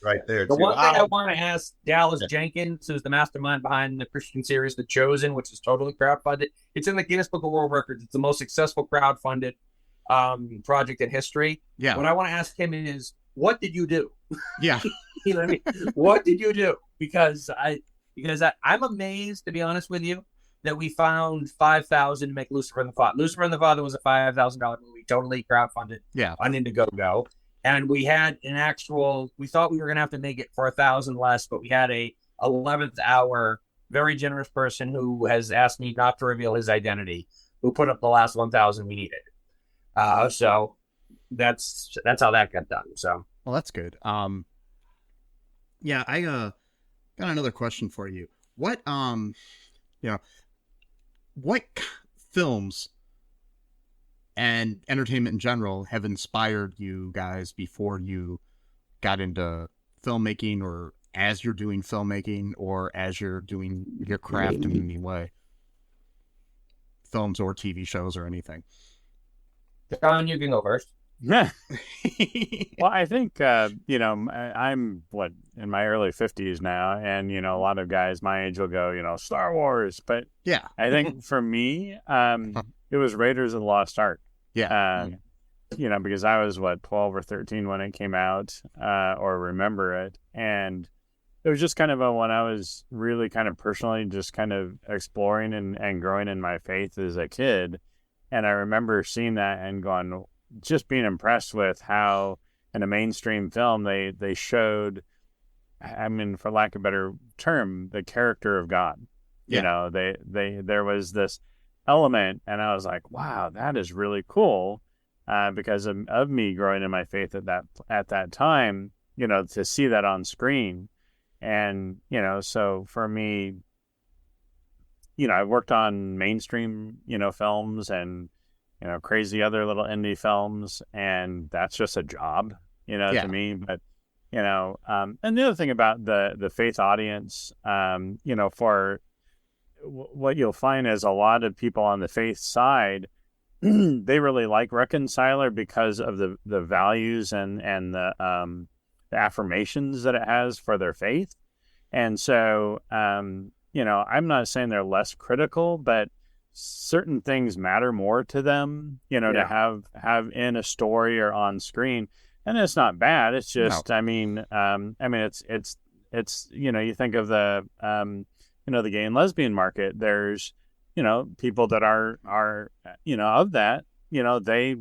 right there. The one thing I want to ask Dallas Jenkins, who's the mastermind behind the Christian series The Chosen, which is totally crowdfunded. It's in the Guinness Book of World Records. It's the most successful crowdfunded project in history. Yeah. What I want to ask him is, what did you do? Yeah. You know what I mean? What did you do? Because I'm amazed, to be honest with you, that we found $5,000 to make Lucifer and the Father. Lucifer and the Father was a $5,000 movie, totally crowdfunded on Indiegogo. And we had we thought we were going to have to make it for $1,000 less, but we had a 11th hour very generous person who has asked me not to reveal his identity, who put up the last 1,000 we needed. So that's how that got done. So, well, that's good. Yeah, I got another question for you. What what films and entertainment in general have inspired you guys before you got into filmmaking, or as you're doing filmmaking, or as you're doing your craft in any way? Films or TV shows or anything. Shawn, you can go first. Yeah. Well, I think, I'm in my early 50s now, and, a lot of guys my age will go, Star Wars. But yeah, I think for me, it was Raiders of the Lost Ark. Yeah. Because I was 12 or 13 when it came out, or remember it. And it was just kind of when I was really kind of personally just kind of exploring and growing in my faith as a kid. And I remember seeing that and going, just being impressed with how in a mainstream film they showed, I mean, for lack of a better term, the character of God. Yeah. There was this element, and I was like, wow, that is really cool, because of me growing in my faith at that time, to see that on screen. And so for me, I worked on mainstream films and crazy other little indie films, and that's just a job, to me. But and the other thing about the faith audience, for what you'll find is a lot of people on the faith side, they really like Reconciler because of the values and the affirmations that it has for their faith. And so I'm not saying they're less critical, but certain things matter more to them, to have in a story or on screen. And it's not bad. It's just, no. It's you think of the the gay and lesbian market. There's people that are of that, they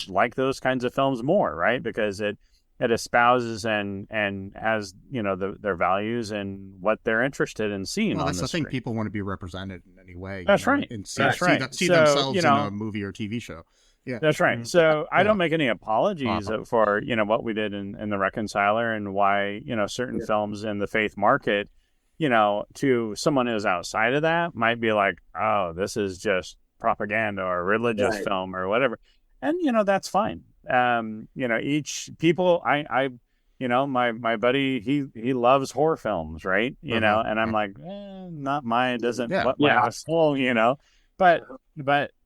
like those kinds of films more, right? Because it espouses and has their values and what they're interested in seeing. Well, on that's the thing. screen. People want to be represented in any way. That's right. And see So, themselves in a movie or TV show. Yeah, that's right. So I don't make any apologies for what we did in the Reconciler, and why certain films in the faith market, to someone who's outside of that might be like, oh, this is just propaganda or religious film or whatever, and that's fine. Each people, my buddy, he loves horror films, right? And I'm like, not mine. It doesn't what my soul, but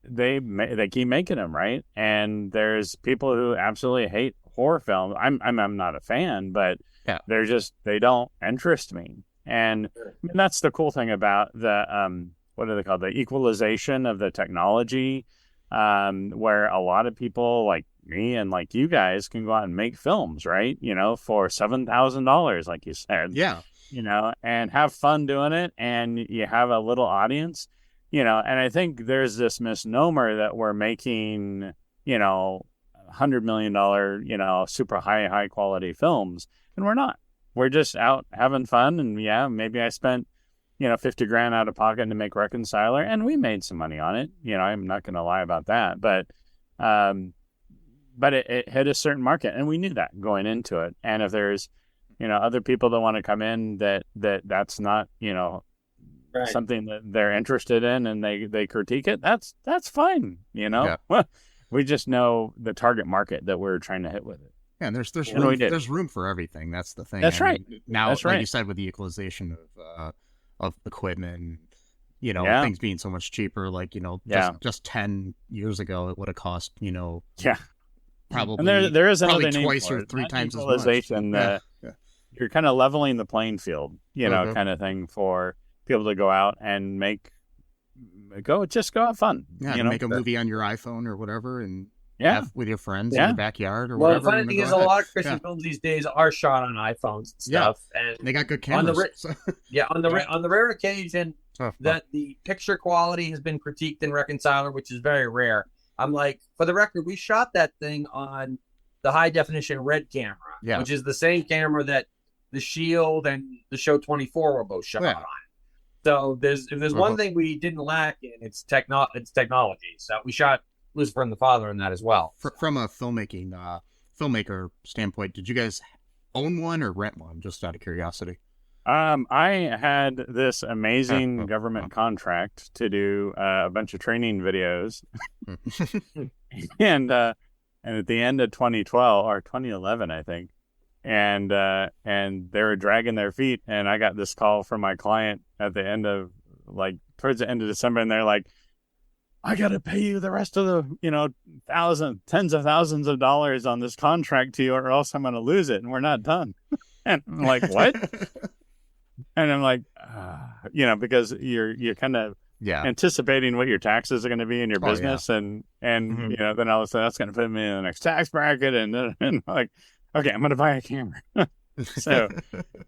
they keep making them, right? And there's people who absolutely hate horror films. I'm not a fan, but they don't interest me. And that's the cool thing about the what are they called? The equalization of the technology, where a lot of people like me and like you guys can go out and make films, right? For $7,000, like you said. Yeah. And have fun doing it, and you have a little audience. And I think there's this misnomer that we're making, $100 million, super high quality films, and we're not. We're just out having fun, and maybe I spent, $50,000 out of pocket to make Reconciler, and we made some money on it. I'm not going to lie about that, but it hit a certain market, and we knew that going into it. And if there's, other people that want to come in that's not, something that they're interested in, and they critique it, that's fine. We just know the target market that we're trying to hit with it. Yeah, and there's room for everything. That's the thing. That's right. Now, that's like you said, with the equalization of equipment, things being so much cheaper, like just 10 years ago, it would have cost probably. And there is another probably name twice for or it. thrh times as equalization. much. You're kind of leveling the playing field, kind of thing for people to go out and go have fun. Yeah, make a movie on your iPhone or whatever, and with your friends in the backyard or well, whatever. Well, the funny thing is, a lot of Christian films these days are shot on iPhones and stuff, and they got good cameras. On the rare occasion that the picture quality has been critiqued in Reconciler, which is very rare. I'm like, for the record, we shot that thing on the high definition red camera, which is the same camera that The Shield and the show 24 were both shot on. So if there's one thing we didn't lack in, it's technology. So we shot Lucifer and the Father in that as well. From a filmmaker standpoint, did you guys own one or rent one? Just out of curiosity. I had this amazing government contract to do a bunch of training videos, and at the end of 2012 or 2011, I think, and they were dragging their feet, and I got this call from my client at the end of towards the end of December, and they're like, I got to pay you the rest of the, tens of thousands of dollars on this contract to you, or else I'm going to lose it, and we're not done. And I'm like, what? And I'm like, because you're kind of anticipating what your taxes are going to be in your business, and then all of a sudden that's going to put me in the next tax bracket, and like, okay, I'm going to buy a camera. So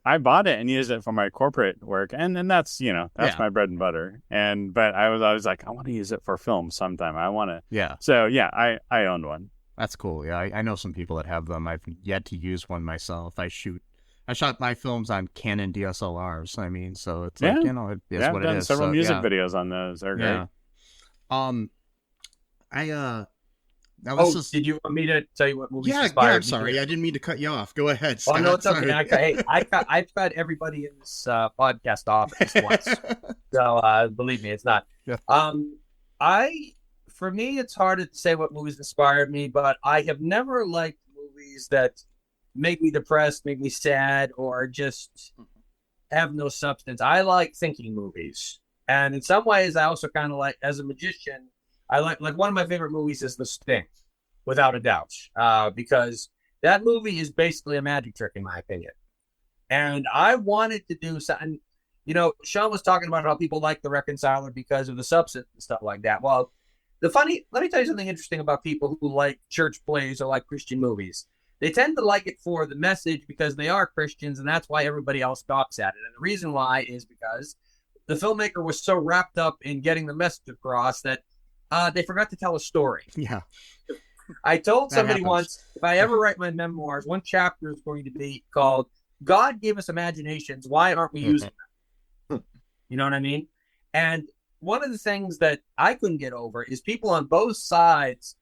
I bought it and used it for my corporate work, and that's my bread and butter. But I was always like, I want to use it for film sometime. I want to. Yeah. So I owned one. That's cool. Yeah, I know some people that have them. I've yet to use one myself. I shot my films on Canon DSLRs. I mean, so it's like, it is what it is. I've done several music videos on those. They're great. Did you want me to tell you what movies inspired me? Yeah, I'm sorry. I didn't mean to cut you off. Go ahead, Scott. Oh, no, it's okay. I've cut everybody in this podcast off at least once. So believe me, it's not. Yeah. For me, it's hard to say what movies inspired me, but I have never liked movies that make me depressed, make me sad, or just have no substance. I like thinking movies. And in some ways, I also kind of like, as a magician, I like one of my favorite movies is The Sting, without a doubt, because that movie is basically a magic trick, in my opinion. And I wanted to do something. Shawn was talking about how people like The Reconciler because of the substance and stuff like that. Well, let me tell you something interesting about people who like church plays or like Christian movies. They tend to like it for the message because they are Christians, and that's why everybody else gawks at it. And the reason why is because the filmmaker was so wrapped up in getting the message across that they forgot to tell a story. Yeah. I told somebody once, if I ever write my memoirs, one chapter is going to be called God Gave Us Imaginations. Why aren't we using them? You know what I mean? And one of the things that I couldn't get over is people on both sides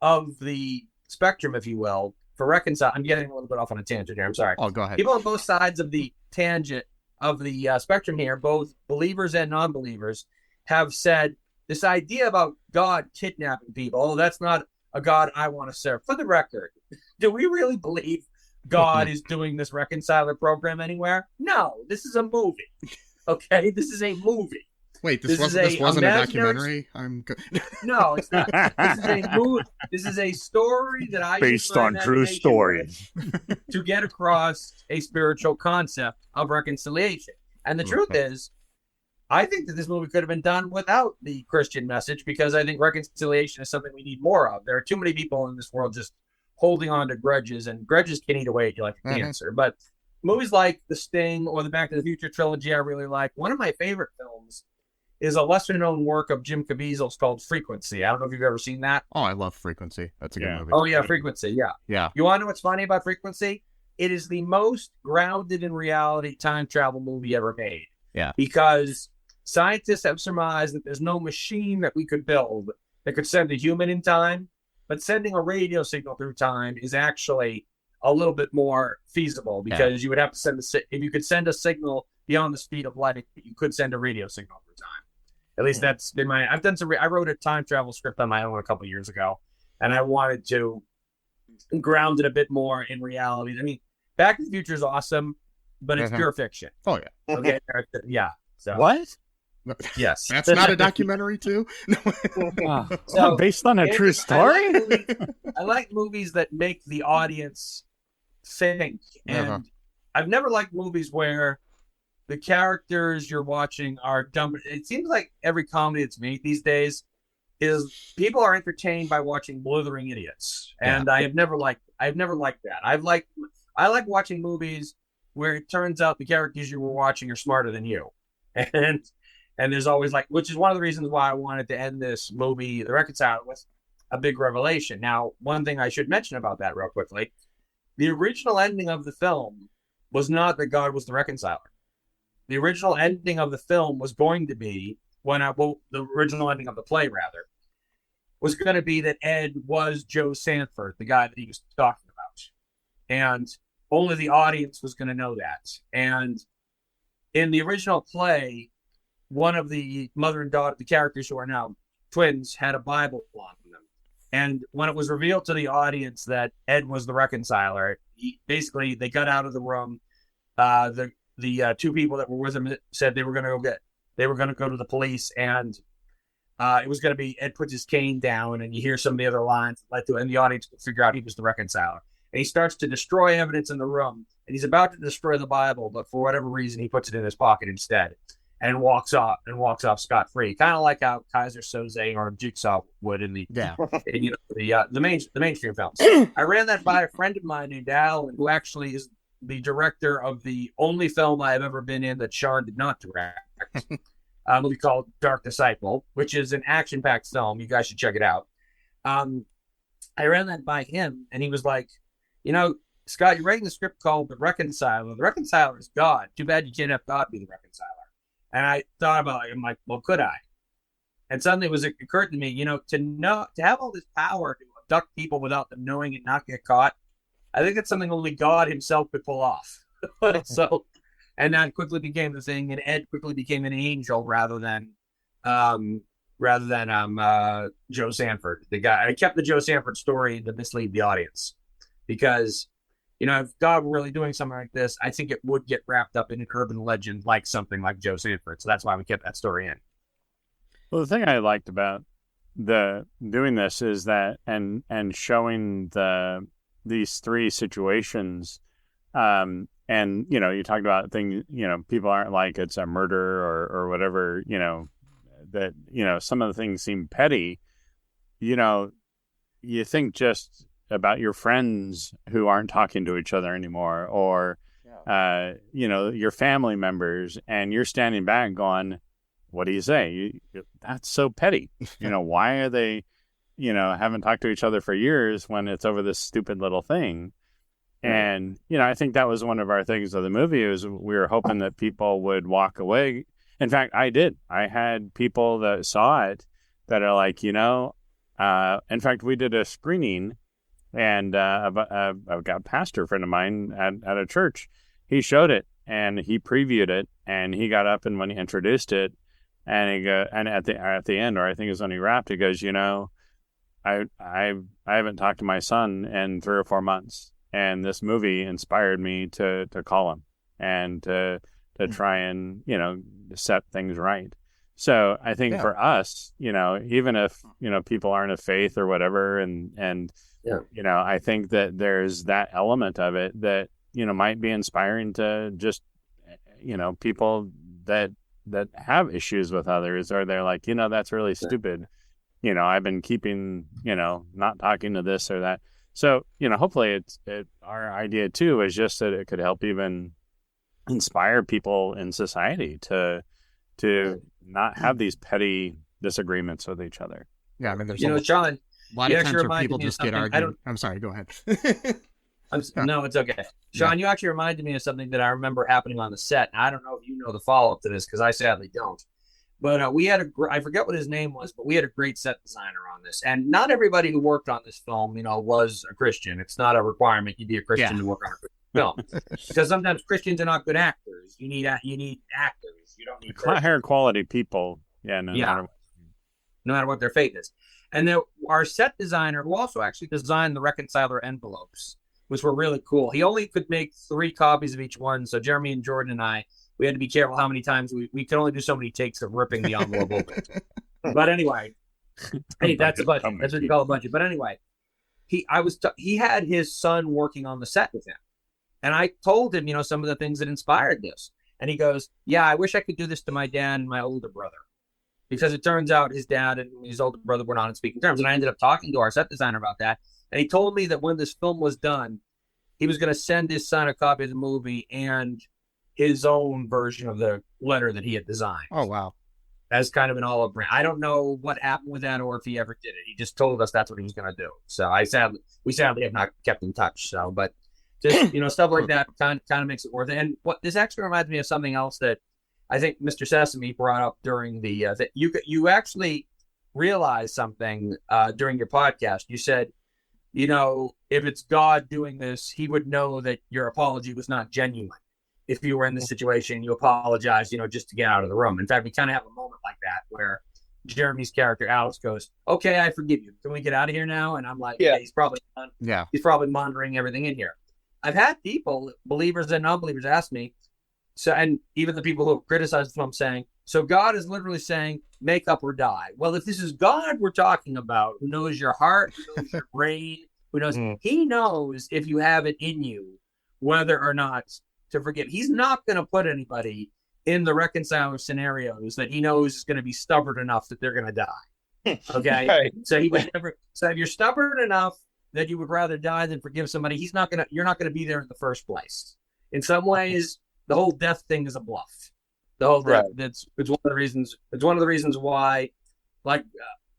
of the spectrum, if you will, for reconcile. I'm getting a little bit off on a tangent here. I'm sorry. Oh, go ahead. People on both sides of the tangent of the spectrum here, both believers and non-believers, have said this idea about God kidnapping people. Oh, that's not a God I want to serve. For the record, do we really believe God is doing this reconciler program anywhere? No, this is a movie. Okay, this is a movie. Wait, this wasn't a documentary? No, it's not. This is a movie. This is a story that I based on true stories to get across a spiritual concept of reconciliation. And the truth is, I think that this movie could have been done without the Christian message, because I think reconciliation is something we need more of. There are too many people in this world just holding on to grudges, and grudges can eat away at you like a cancer. But movies like The Sting or the Back to the Future trilogy I really like. One of my favorite films is a lesser-known work of Jim Caviezel's called Frequency. I don't know if you've ever seen that. Oh, I love Frequency. That's a good movie. Oh, yeah, Frequency, yeah. Yeah. You want to know what's funny about Frequency? It is the most grounded in reality time travel movie ever made. Yeah. Because scientists have surmised that there's no machine that we could build that could send a human in time, but sending a radio signal through time is actually a little bit more feasible, because you would have to if you could send a signal beyond the speed of light, you could send a radio signal through time. At least that's been I wrote a time travel script on my own a couple years ago, and I wanted to ground it a bit more in reality. I mean, Back to the Future is awesome, but it's pure fiction. Oh, yeah. Okay. Yeah. So what? Yes. That's not a documentary too? So, based on a true story? I like movies that make the audience think. And I've never liked movies where the characters you're watching are dumb. It seems like every comedy that's made these days is people are entertained by watching blithering idiots. And I've never liked that. I like watching movies where it turns out the characters you were watching are smarter than you. And there's always which is one of the reasons why I wanted to end this movie, The Reconciler, with a big revelation. Now, one thing I should mention about that real quickly, the original ending of the film was not that God was the reconciler. the original ending of the film was going to be the original ending of the play rather was going to be that Ed was Joe Sanford, the guy that he was talking about, and only the audience was going to know that. And in the original play, one of the mother and daughter, the characters who are now twins, had a Bible on them. And when it was revealed to the audience that Ed was the reconciler, they got out of the room. The two people that were with him said they were going to go to the police, and it was going to be Ed puts his cane down, and you hear some of the other lines that led to it, and the audience could figure out he was the reconciler. And he starts to destroy evidence in the room, and he's about to destroy the Bible, but for whatever reason, he puts it in his pocket instead, and walks off scot free, kind of like how Kaiser Soze or Jigsaw would in the mainstream films. I ran that by a friend of mine named Alan, who actually is the director of the only film I've ever been in that Shawn did not direct. A movie called Dark Disciple, which is an action-packed film. You guys should check it out. I ran that by him, and he was like, Scott, you're writing the script called The Reconciler. The Reconciler is God. Too bad you can't have God be the reconciler. And I thought about it. I'm like, well, could I? And suddenly it occurred to me, to have all this power to abduct people without them knowing and not get caught, I think it's something only God himself could pull off. And that quickly became the thing, and Ed quickly became an angel rather than Joe Sanford, the guy. I kept the Joe Sanford story to mislead the audience because, if God were really doing something like this, I think it would get wrapped up in an urban legend like something like Joe Sanford. So that's why we kept that story in. Well, the thing I liked about doing this is that and showing these three situations. And, you talked about things, people aren't like it's a murder or whatever, that, some of the things seem petty. You think just about your friends who aren't talking to each other anymore or, your family members, and you're standing back going, what do you say? That's so petty. Why are they, haven't talked to each other for years when it's over this stupid little thing? And, I think that was one of our things of the movie is we were hoping that people would walk away. In fact, I did. I had people that saw it that are like, in fact, we did a screening and I've got a pastor friend of mine at a church. He showed it and he previewed it and he got up and when he introduced it and at the end, or I think it was when he wrapped, he goes, I haven't talked to my son in 3 or 4 months. And this movie inspired me to call him and to try and, set things right. So I think for us, even if, people aren't of faith or whatever, and I think that there's that element of it that, might be inspiring to just, people that have issues with others, or they're like, that's really stupid. I've been keeping, not talking to this or that. So, hopefully our idea too is just that it could help even inspire people in society to not have these petty disagreements with each other. Yeah, I mean, there's Shawn, a lot of times where people just get arguing. I'm sorry, go ahead. No, it's okay. Shawn, you actually reminded me of something that I remember happening on the set. And I don't know if you know the follow-up to this because I sadly don't. But we had I forget what his name was, but we had a great set designer on this. And not everybody who worked on this film, was a Christian. It's not a requirement you be a Christian to work on a Christian film. Because sometimes Christians are not good actors. You need actors. You don't need higher quality people. No matter what their faith is. And then our set designer, who also actually designed the reconciler envelopes, which were really cool. He only could make 3 copies of each one. So Jeremy and Jordan and I, we had to be careful how many times we could only do so many takes of ripping the envelope open. But anyway, hey, that's a budget. That's what you call a budget. But anyway, he had his son working on the set with him, and I told him, some of the things that inspired this, and he goes, "Yeah, I wish I could do this to my dad and my older brother," because it turns out his dad and his older brother were not on speaking terms. And I ended up talking to our set designer about that, and he told me that when this film was done, he was going to send his son a copy of the movie and his own version of the letter that he had designed. Oh, wow. As kind of an olive branch. I don't know what happened with that or if he ever did it. He just told us that's what he was going to do. So we sadly have not kept in touch. So, but just, stuff like that kind of makes it worth it. And what this actually reminds me of something else that I think Mr. Sesame brought up during the that you actually realized something during your podcast. You said, if it's God doing this, he would know that your apology was not genuine. If you were in this situation, you apologize, just to get out of the room. In fact, we kind of have a moment like that where Jeremy's character, Alex, goes, okay, I forgive you. Can we get out of here now? And I'm like, yeah, he's probably monitoring everything in here. I've had people, believers and non-believers, ask me, and even the people who have criticized the film saying, so God is literally saying, make up or die. Well, if this is God we're talking about, who knows your heart, who knows your brain, who knows, he knows if you have it in you, whether or not to forgive. He's not going to put anybody in the reconciler scenarios that he knows is going to be stubborn enough that they're going to die. Okay. Right. So he would never, so if you're stubborn enough that you would rather die than forgive somebody, you're not going to be there in the first place. In some ways, the whole death thing is a bluff. The whole death, it's one of the reasons why, like,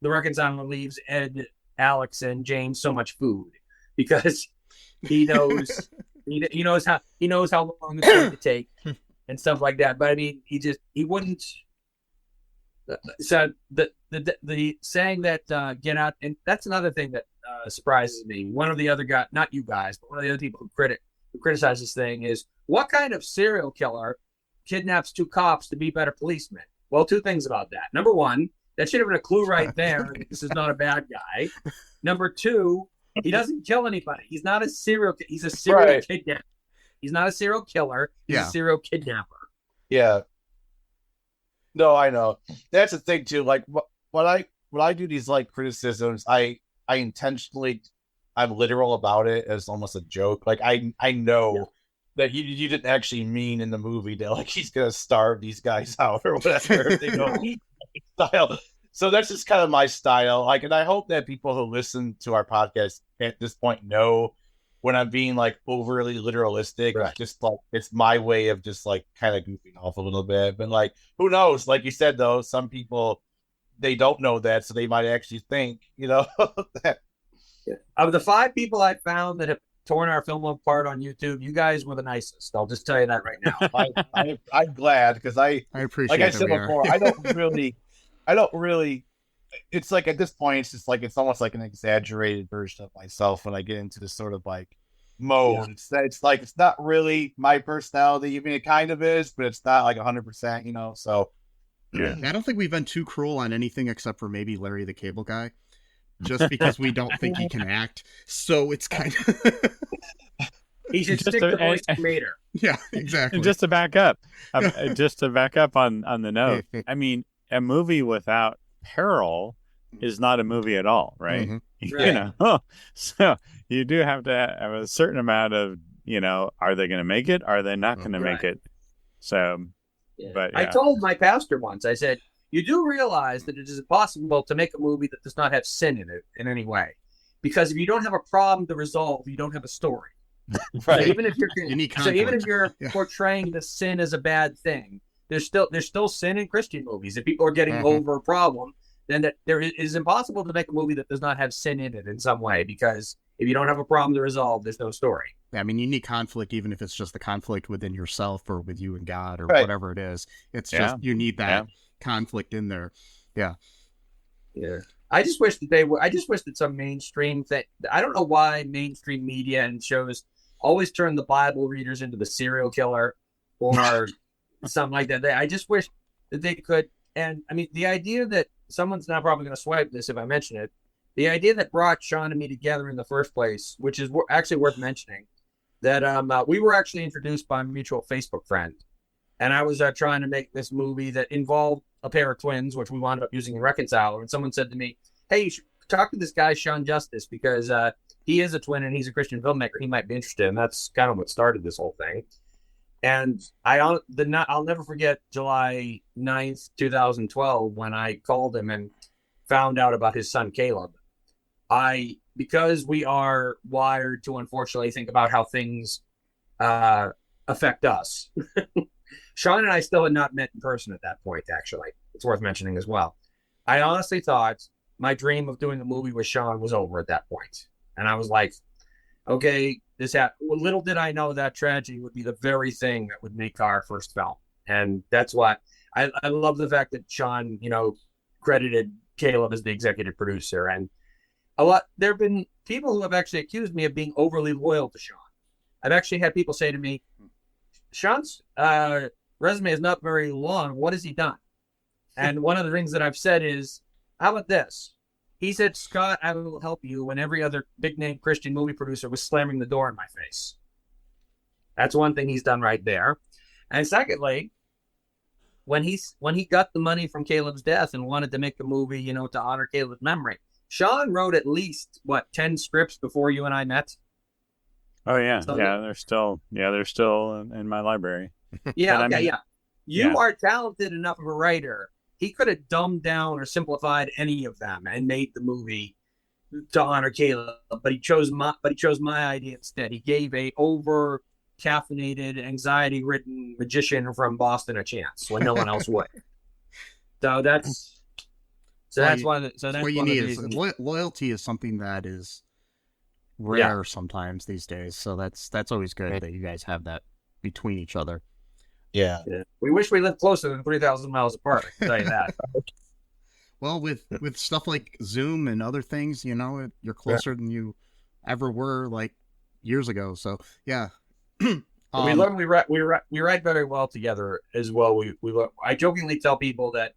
the reconciler leaves Ed, Alex, and James so much food, because he knows he knows how long it's going to take and stuff like that. But I mean, he wouldn't. So the saying that get out, and that's another thing that surprises me. One of the other guys, not you guys, but one of the other people who criticize this thing is, what kind of serial killer kidnaps two cops to be better policemen? Well, two things about that. Number one, that should have been a clue right there. This is not a bad guy. Number two, he doesn't kill anybody. He's not a serial. He's a serial kidnapper. He's not a serial killer. He's a serial kidnapper. Yeah. No, I know. That's the thing too. Like when I do these like criticisms, I intentionally, I'm literal about it as almost a joke. Like I know that you didn't actually mean in the movie that like he's gonna starve these guys out or whatever. They know style. So that's just kind of my style. Like, and I hope that people who listen to our podcast at this point know when I'm being like overly literalistic. Right. Just like it's my way of just like kind of goofing off a little bit. But like, who knows? Like you said though, some people they don't know that, so they might actually think, that. Of the 5 people I found that have torn our film apart on YouTube, you guys were the nicest. I'll just tell you that right now. I'm glad, because I appreciate. Like I said before, I don't really. It's like at this point, it's just like it's almost like an exaggerated version of myself when I get into this sort of like mode. Yeah. It's like it's not really my personality. I mean, it kind of is, but it's not like 100%. So yeah, I don't think we've been too cruel on anything except for maybe Larry the Cable Guy. Just because we don't think he can act. So it's kind of... He should stick to voice creator. Yeah, exactly. And just to back up on the note, I mean, a movie without peril is not a movie at all, right? Mm-hmm. So you do have to have a certain amount of, are they going to make it? Are they not going to make it? So, but yeah. I told my pastor once, I said, you do realize that it is impossible to make a movie that does not have sin in it in any way. Because if you don't have a problem to resolve, you don't have a story. Right. So even if you're portraying the sin as a bad thing, there's still sin in Christian movies. If people are getting over a problem, then that it is impossible to make a movie that does not have sin in it in some way. Because if you don't have a problem to resolve, there's no story. Yeah, I mean, you need conflict, even if it's just the conflict within yourself or with you and God or whatever it is. It's just you need that conflict in there. Yeah. I just wish that some mainstream thing. I don't know why mainstream media and shows always turn the Bible readers into the serial killer or something like that. I just wish that they could. And I mean, the idea that someone's not probably going to swipe this if I mention it. The idea that brought Shawn and me together in the first place, which is actually worth mentioning, that we were actually introduced by a mutual Facebook friend. And I was trying to make this movie that involved a pair of twins, which we wound up using in Reconciler. And someone said to me, hey, you should talk to this guy, Shawn Justice, because he is a twin and he's a Christian filmmaker. He might be interested. And that's kind of what started this whole thing. And I'll never forget July 9th, 2012, when I called him and found out about his son, Caleb. Because we are wired to unfortunately think about how things affect us. Shawn and I still had not met in person at that point, actually. It's worth mentioning as well. I honestly thought my dream of doing a movie with Shawn was over at that point. And I was like, okay, little did I know that tragedy would be the very thing that would make our first film. And that's why I love the fact that Shawn, credited Caleb as the executive producer. And there have been people who have actually accused me of being overly loyal to Shawn. I've actually had people say to me, Shawn's resume is not very long. What has he done? And one of the things that I've said is, how about this? He said, Scott, I will help you, when every other big-name Christian movie producer was slamming the door in my face. That's one thing he's done right there. And secondly, when he got the money from Caleb's death and wanted to make the movie, to honor Caleb's memory, Shawn wrote at least, 10 scripts before you and I met? Oh, yeah. So, they're still in my library. Yeah, okay, yeah. You are talented enough of a writer. He could have dumbed down or simplified any of them and made the movie to honor Caleb, but he chose my idea instead. He gave a over caffeinated, anxiety-ridden magician from Boston a chance when no one else would. So that's one of the reasons. Loyalty is something that is rare sometimes these days. So that's always good that you guys have that between each other. Yeah. We wish we lived closer than 3,000 miles apart, I can tell you that. Well, with stuff like Zoom and other things, you're closer than you ever were like years ago. So yeah. We write very well together as well. I jokingly tell people that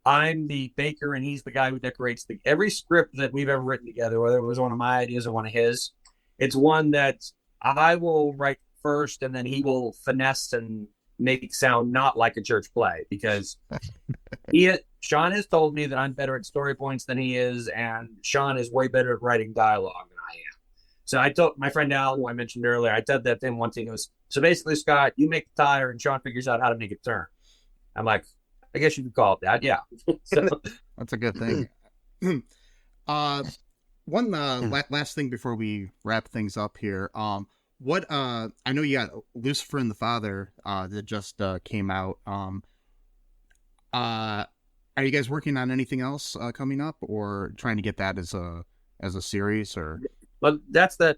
I'm the baker and he's the guy who decorates every script that we've ever written together, whether it was one of my ideas or one of his. It's one that I will write first and then he will finesse and make it sound not like a church play, because Shawn has told me that I'm better at story points than he is, and Shawn is way better at writing dialogue than I am. So I told my friend Al, who I mentioned earlier, I said that to him once. He goes, so basically, Scott, you make the tire and Shawn figures out how to make it turn. I'm like, I guess you could call it that. Yeah. So, that's a good thing. One last thing before we wrap things up here. What I know you got Lucifer and the Father that just came out. Are you guys working on anything else coming up, or trying to get that as a series? Or well, that's the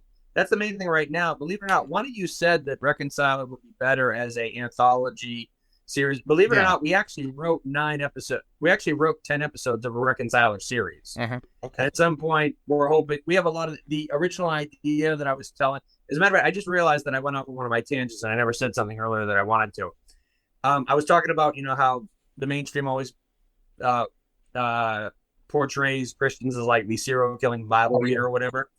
main thing right now. Believe it or not, one of you said that Reconciler would be better as a anthology series. Believe it or not, we actually wrote 9 episodes. We actually wrote 10 episodes of a Reconciler series. Uh-huh. Okay. At some point, we're hoping we have a lot of the original idea that I was telling. As a matter of fact, I just realized that I went off on one of my tangents and I never said something earlier that I wanted to. I was talking about, how the mainstream always portrays Christians as like the serial killing Bible reader or whatever.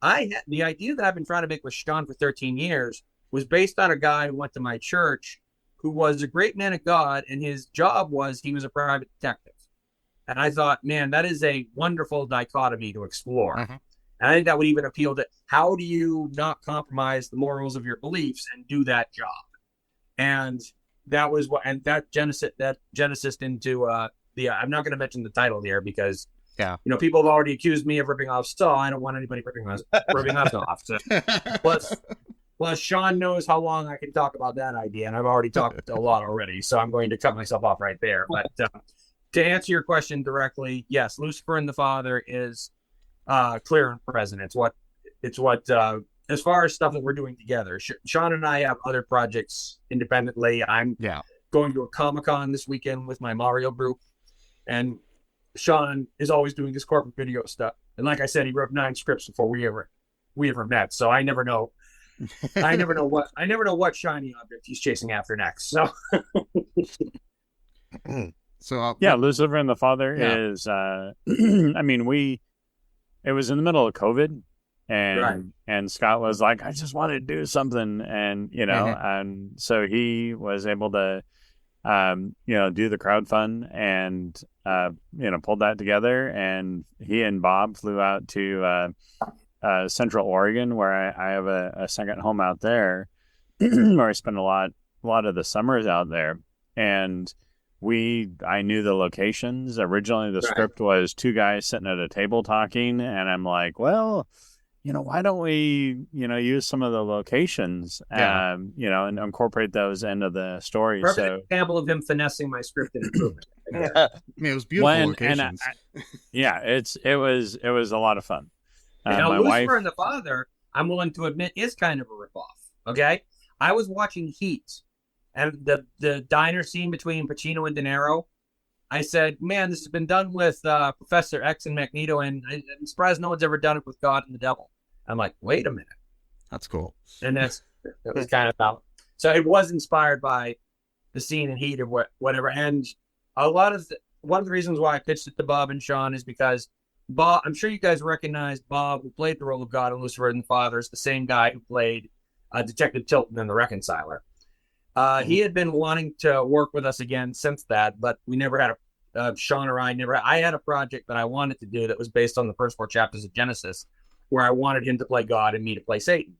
The idea that I've been trying to make with Shawn for 13 years was based on a guy who went to my church who was a great man of God, and his job was he was a private detective. And I thought, man, that is a wonderful dichotomy to explore. Uh-huh. And I think that would even appeal to how do you not compromise the morals of your beliefs and do that job? And that was that genesis into I'm not going to mention the title here because people have already accused me of ripping off Saw. I don't want anybody ripping us off. So. Plus, Shawn knows how long I can talk about that idea, and I've already talked a lot already, so I'm going to cut myself off right there. But to answer your question directly, yes, Lucifer and the Father is clear and present. It's what as far as stuff that we're doing together. Shawn and I have other projects independently. I'm going to a Comic-Con this weekend with my Mario group, and Shawn is always doing his corporate video stuff. And like I said, he wrote 9 scripts before we ever met, so I never know. I never know what shiny object he's chasing after next. So, Lucifer and the Father is. It was in the middle of COVID, and Scott was like, I just wanted to do something, and and so he was able to, do the crowdfund and pulled that together, and he and Bob flew out to. Central Oregon, where I have a second home out there, where I spend a lot of the summers out there. And I knew the locations. Originally, the script was 2 guys sitting at a table talking, and I'm like, well, why don't we, use some of the locations, and incorporate those into the story. Perfect example of him finessing my script and improvement. It was beautiful locations. It was a lot of fun. Now, Lucifer and the Father, I'm willing to admit, is kind of a ripoff. Okay, I was watching Heat And the diner scene between Pacino and De Niro, I said, man, this has been done with Professor X and Magneto, and I'm surprised no one's ever done it with God and the Devil. I'm like, wait a minute. That's cool. And that was kind of how. So it was inspired by the scene in Heat or whatever. And one of the reasons why I pitched it to Bob and Shawn is because Bob, I'm sure you guys recognize Bob, who played the role of God in Lucifer and the Father, is the same guy who played Detective Tilton in The Reconciler. He had been wanting to work with us again since that, but we never had Shawn or I had a project that I wanted to do that was based on the first 4 chapters of Genesis, where I wanted him to play God and me to play Satan.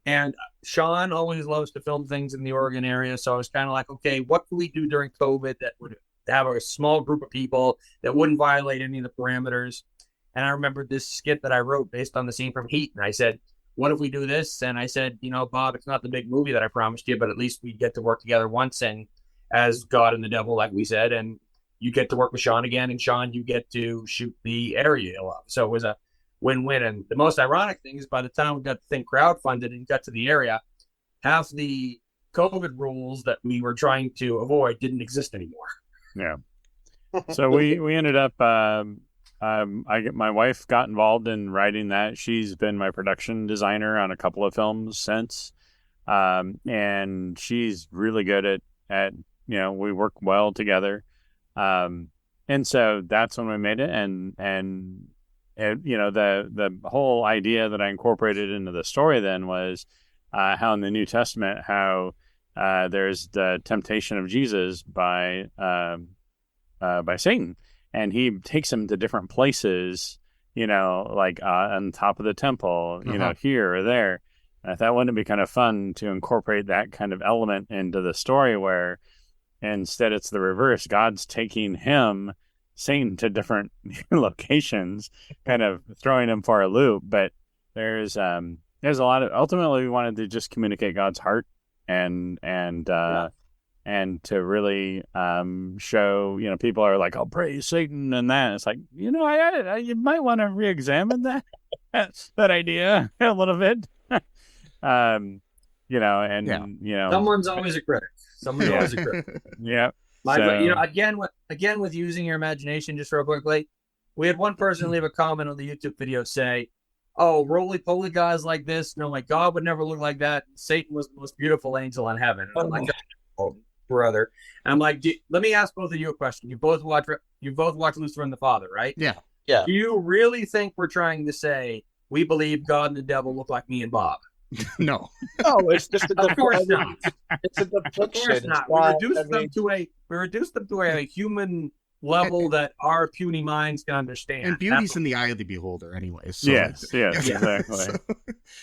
And Shawn always loves to film things in the Oregon area, so I was kind of like, okay, what can we do during COVID that would have a small group of people that wouldn't violate any of the parameters? And I remembered this skit that I wrote based on the scene from Heat, and I said, what if we do this? And I said, Bob, it's not the big movie that I promised you, but at least we get to work together once and as God and the Devil, like we said, and you get to work with Shawn again, and Shawn, you get to shoot the area you love. So it was a win-win. And the most ironic thing is by the time we got the thing crowdfunded and got to the area, half the COVID rules that we were trying to avoid didn't exist anymore. Yeah. So we ended up, my wife got involved in writing that. She's been my production designer on a couple of films since. And she's really good at we work well together. And so that's when we made it. And the whole idea that I incorporated into the story then was how in the New Testament, how there's the temptation of Jesus by Satan, and he takes him to different places, like on top of the temple, here or there. And I thought, wouldn't it be kind of fun to incorporate that kind of element into the story where instead it's the reverse. God's taking Satan to different locations, kind of throwing him for a loop. But there's a lot of, ultimately we wanted to just communicate God's heart and to really show, people are like, "I'll praise Satan," and that it's like, you might want to re-examine that idea a little bit. Someone's always a critic. Someone's always a critic. Yeah. Again, with using your imagination, just real quickly, we had one person leave a comment on the YouTube video say, "Oh, roly-poly guys like this, my God would never look like that. Satan was the most beautiful angel in heaven." And I'm like, "Oh, brother." And I'm like, let me ask both of you a question. You both watch Lucifer and the Father, right? Yeah. Do you really think we're trying to say we believe God and the devil look like me and Bob? No. No, it's just a Of course not. It's a depiction. Of course not. We reduced them to a human level that our puny minds can understand. And beauty's in the eye of the beholder, anyway. So yes, exactly.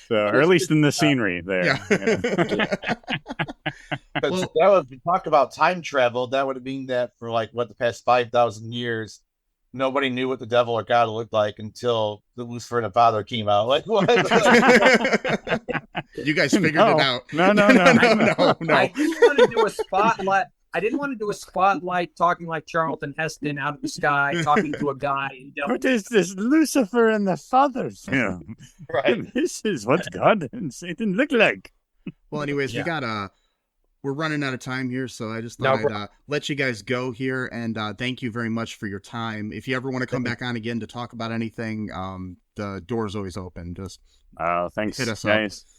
So, or at least in the scenery there. Yeah. But we talk about time travel. That would mean that for the past 5,000 years, nobody knew what the devil or God looked like until the Lucifer and the Father came out. Like, what? You guys figured it out. No. I didn't want to do a spotlight talking like Charlton Heston out of the sky, talking to a guy. What is this Lucifer and the Father film? Right. This is what God and Satan look like. Well, anyways, we're running out of time here, so I just thought I'd let you guys go here, and thank you very much for your time. If you ever want to come back on again to talk about anything, the door's always open. Just thanks, hit us guys. Up.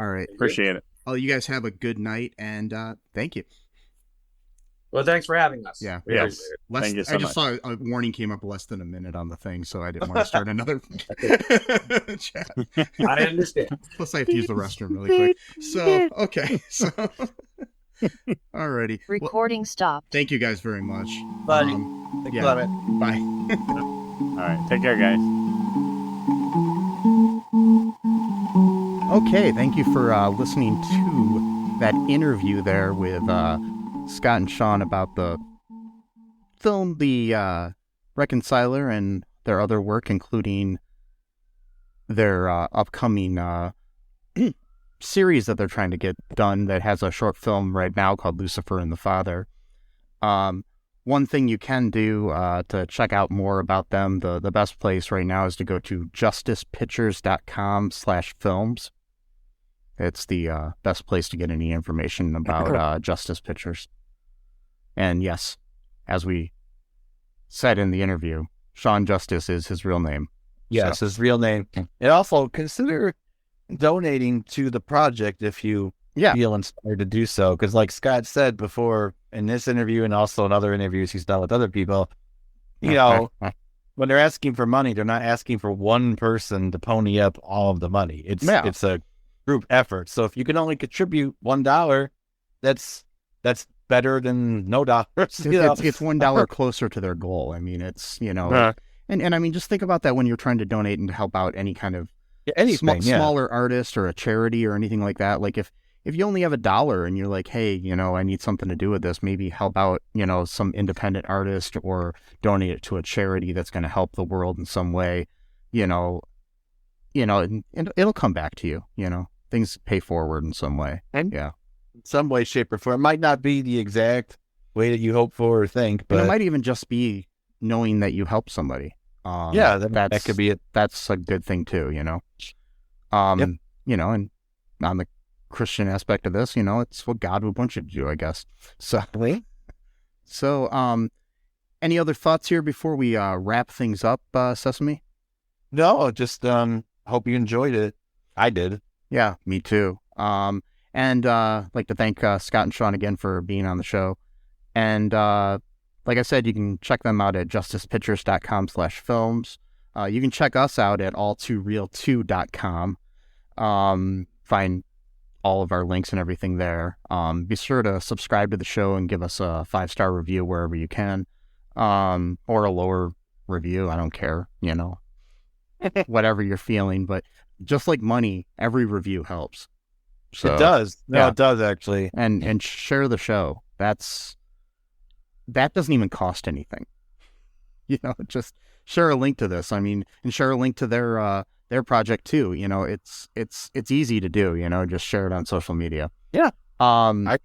All right. Appreciate it. Well, you guys have a good night, and thank you. Well, thanks for having us. Yeah. Yes. Thank you so much. I just saw a warning came up less than a minute on the thing, so I didn't want to start another chat. I understand. Plus, I have to use the restroom really quick. So, okay. So, alrighty. Recording stopped. Thank you guys very much. Bye. Bye. All right. Take care, guys. Okay. Thank you for listening to that interview there with Scott and Shawn about the film The Reconciler and their other work, including their upcoming series that they're trying to get done that has a short film right now called Lucifer and the Father. One thing you can do to check out more about them, the best place right now is to go to justicepictures.com/films. It's the best place to get any information about Justice Pictures. And yes, as we said in the interview, Shawn Justice is his real name. Yes, his real name. And also consider donating to the project if you feel inspired to do so. Because like Scott said before in this interview and also in other interviews he's done with other people, you know, when they're asking for money, they're not asking for one person to pony up all of the money. It's a group effort. So if you can only contribute $1, that's better than no dollars. It's $1 closer to their goal. I mean, it's, you know, and I mean, just think about that when you're trying to donate and help out any kind of smaller artist or a charity or anything like that. Like if you only have $1 and you're like, hey, you know, I need something to do with this, maybe help out, you know, some independent artist or donate it to a charity that's going to help the world in some way, you know, and it'll come back to you, you know, things pay forward in some way. And in some way, shape, or form. It might not be the exact way that you hope for or think, but it might even just be knowing that you helped somebody. That could be it. That's a good thing too, you know. You know, and on the Christian aspect of this, you know, it's what God would want you to do, I guess. So, any other thoughts here before we wrap things up, Sesame? No, just hope you enjoyed it. I did. Yeah, me too. And I'd like to thank Scott and Shawn again for being on the show. And like I said, you can check them out at justicepictures.com/films. You can check us out at all2real2.com. Find all of our links and everything there. Be sure to subscribe to the show and give us a 5-star review wherever you can, or a lower review. I don't care, you know, whatever you're feeling. But just like money, every review helps. So, it does. No, it does actually. And share the show. That doesn't even cost anything. You know, just share a link to this. I mean, and share a link to their project too. You know, it's easy to do. You know, just share it on social media. Yeah. I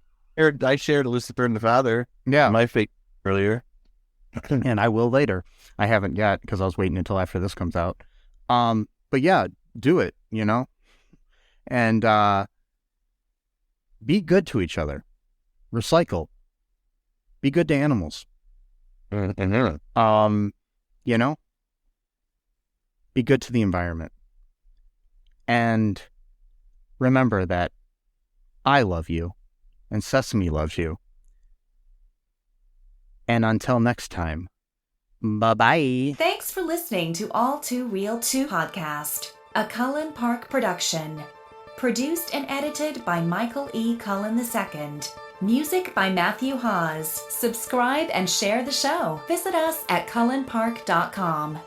shared Lucifer and the Father. Yeah. My fake earlier, and I will later. I haven't yet because I was waiting until after this comes out. But yeah, do it. You know, and be good to each other. Recycle. Be good to animals. You know, be good to the environment. And remember that I love you and Sesame loves you. And until next time, bye-bye. Thanks for listening to All Too Real 2 podcast, a Cullen Park production. Produced and edited by Michael E. Cullen II. Music by Matthew Hawes. Subscribe and share the show. Visit us at cullenpark.com.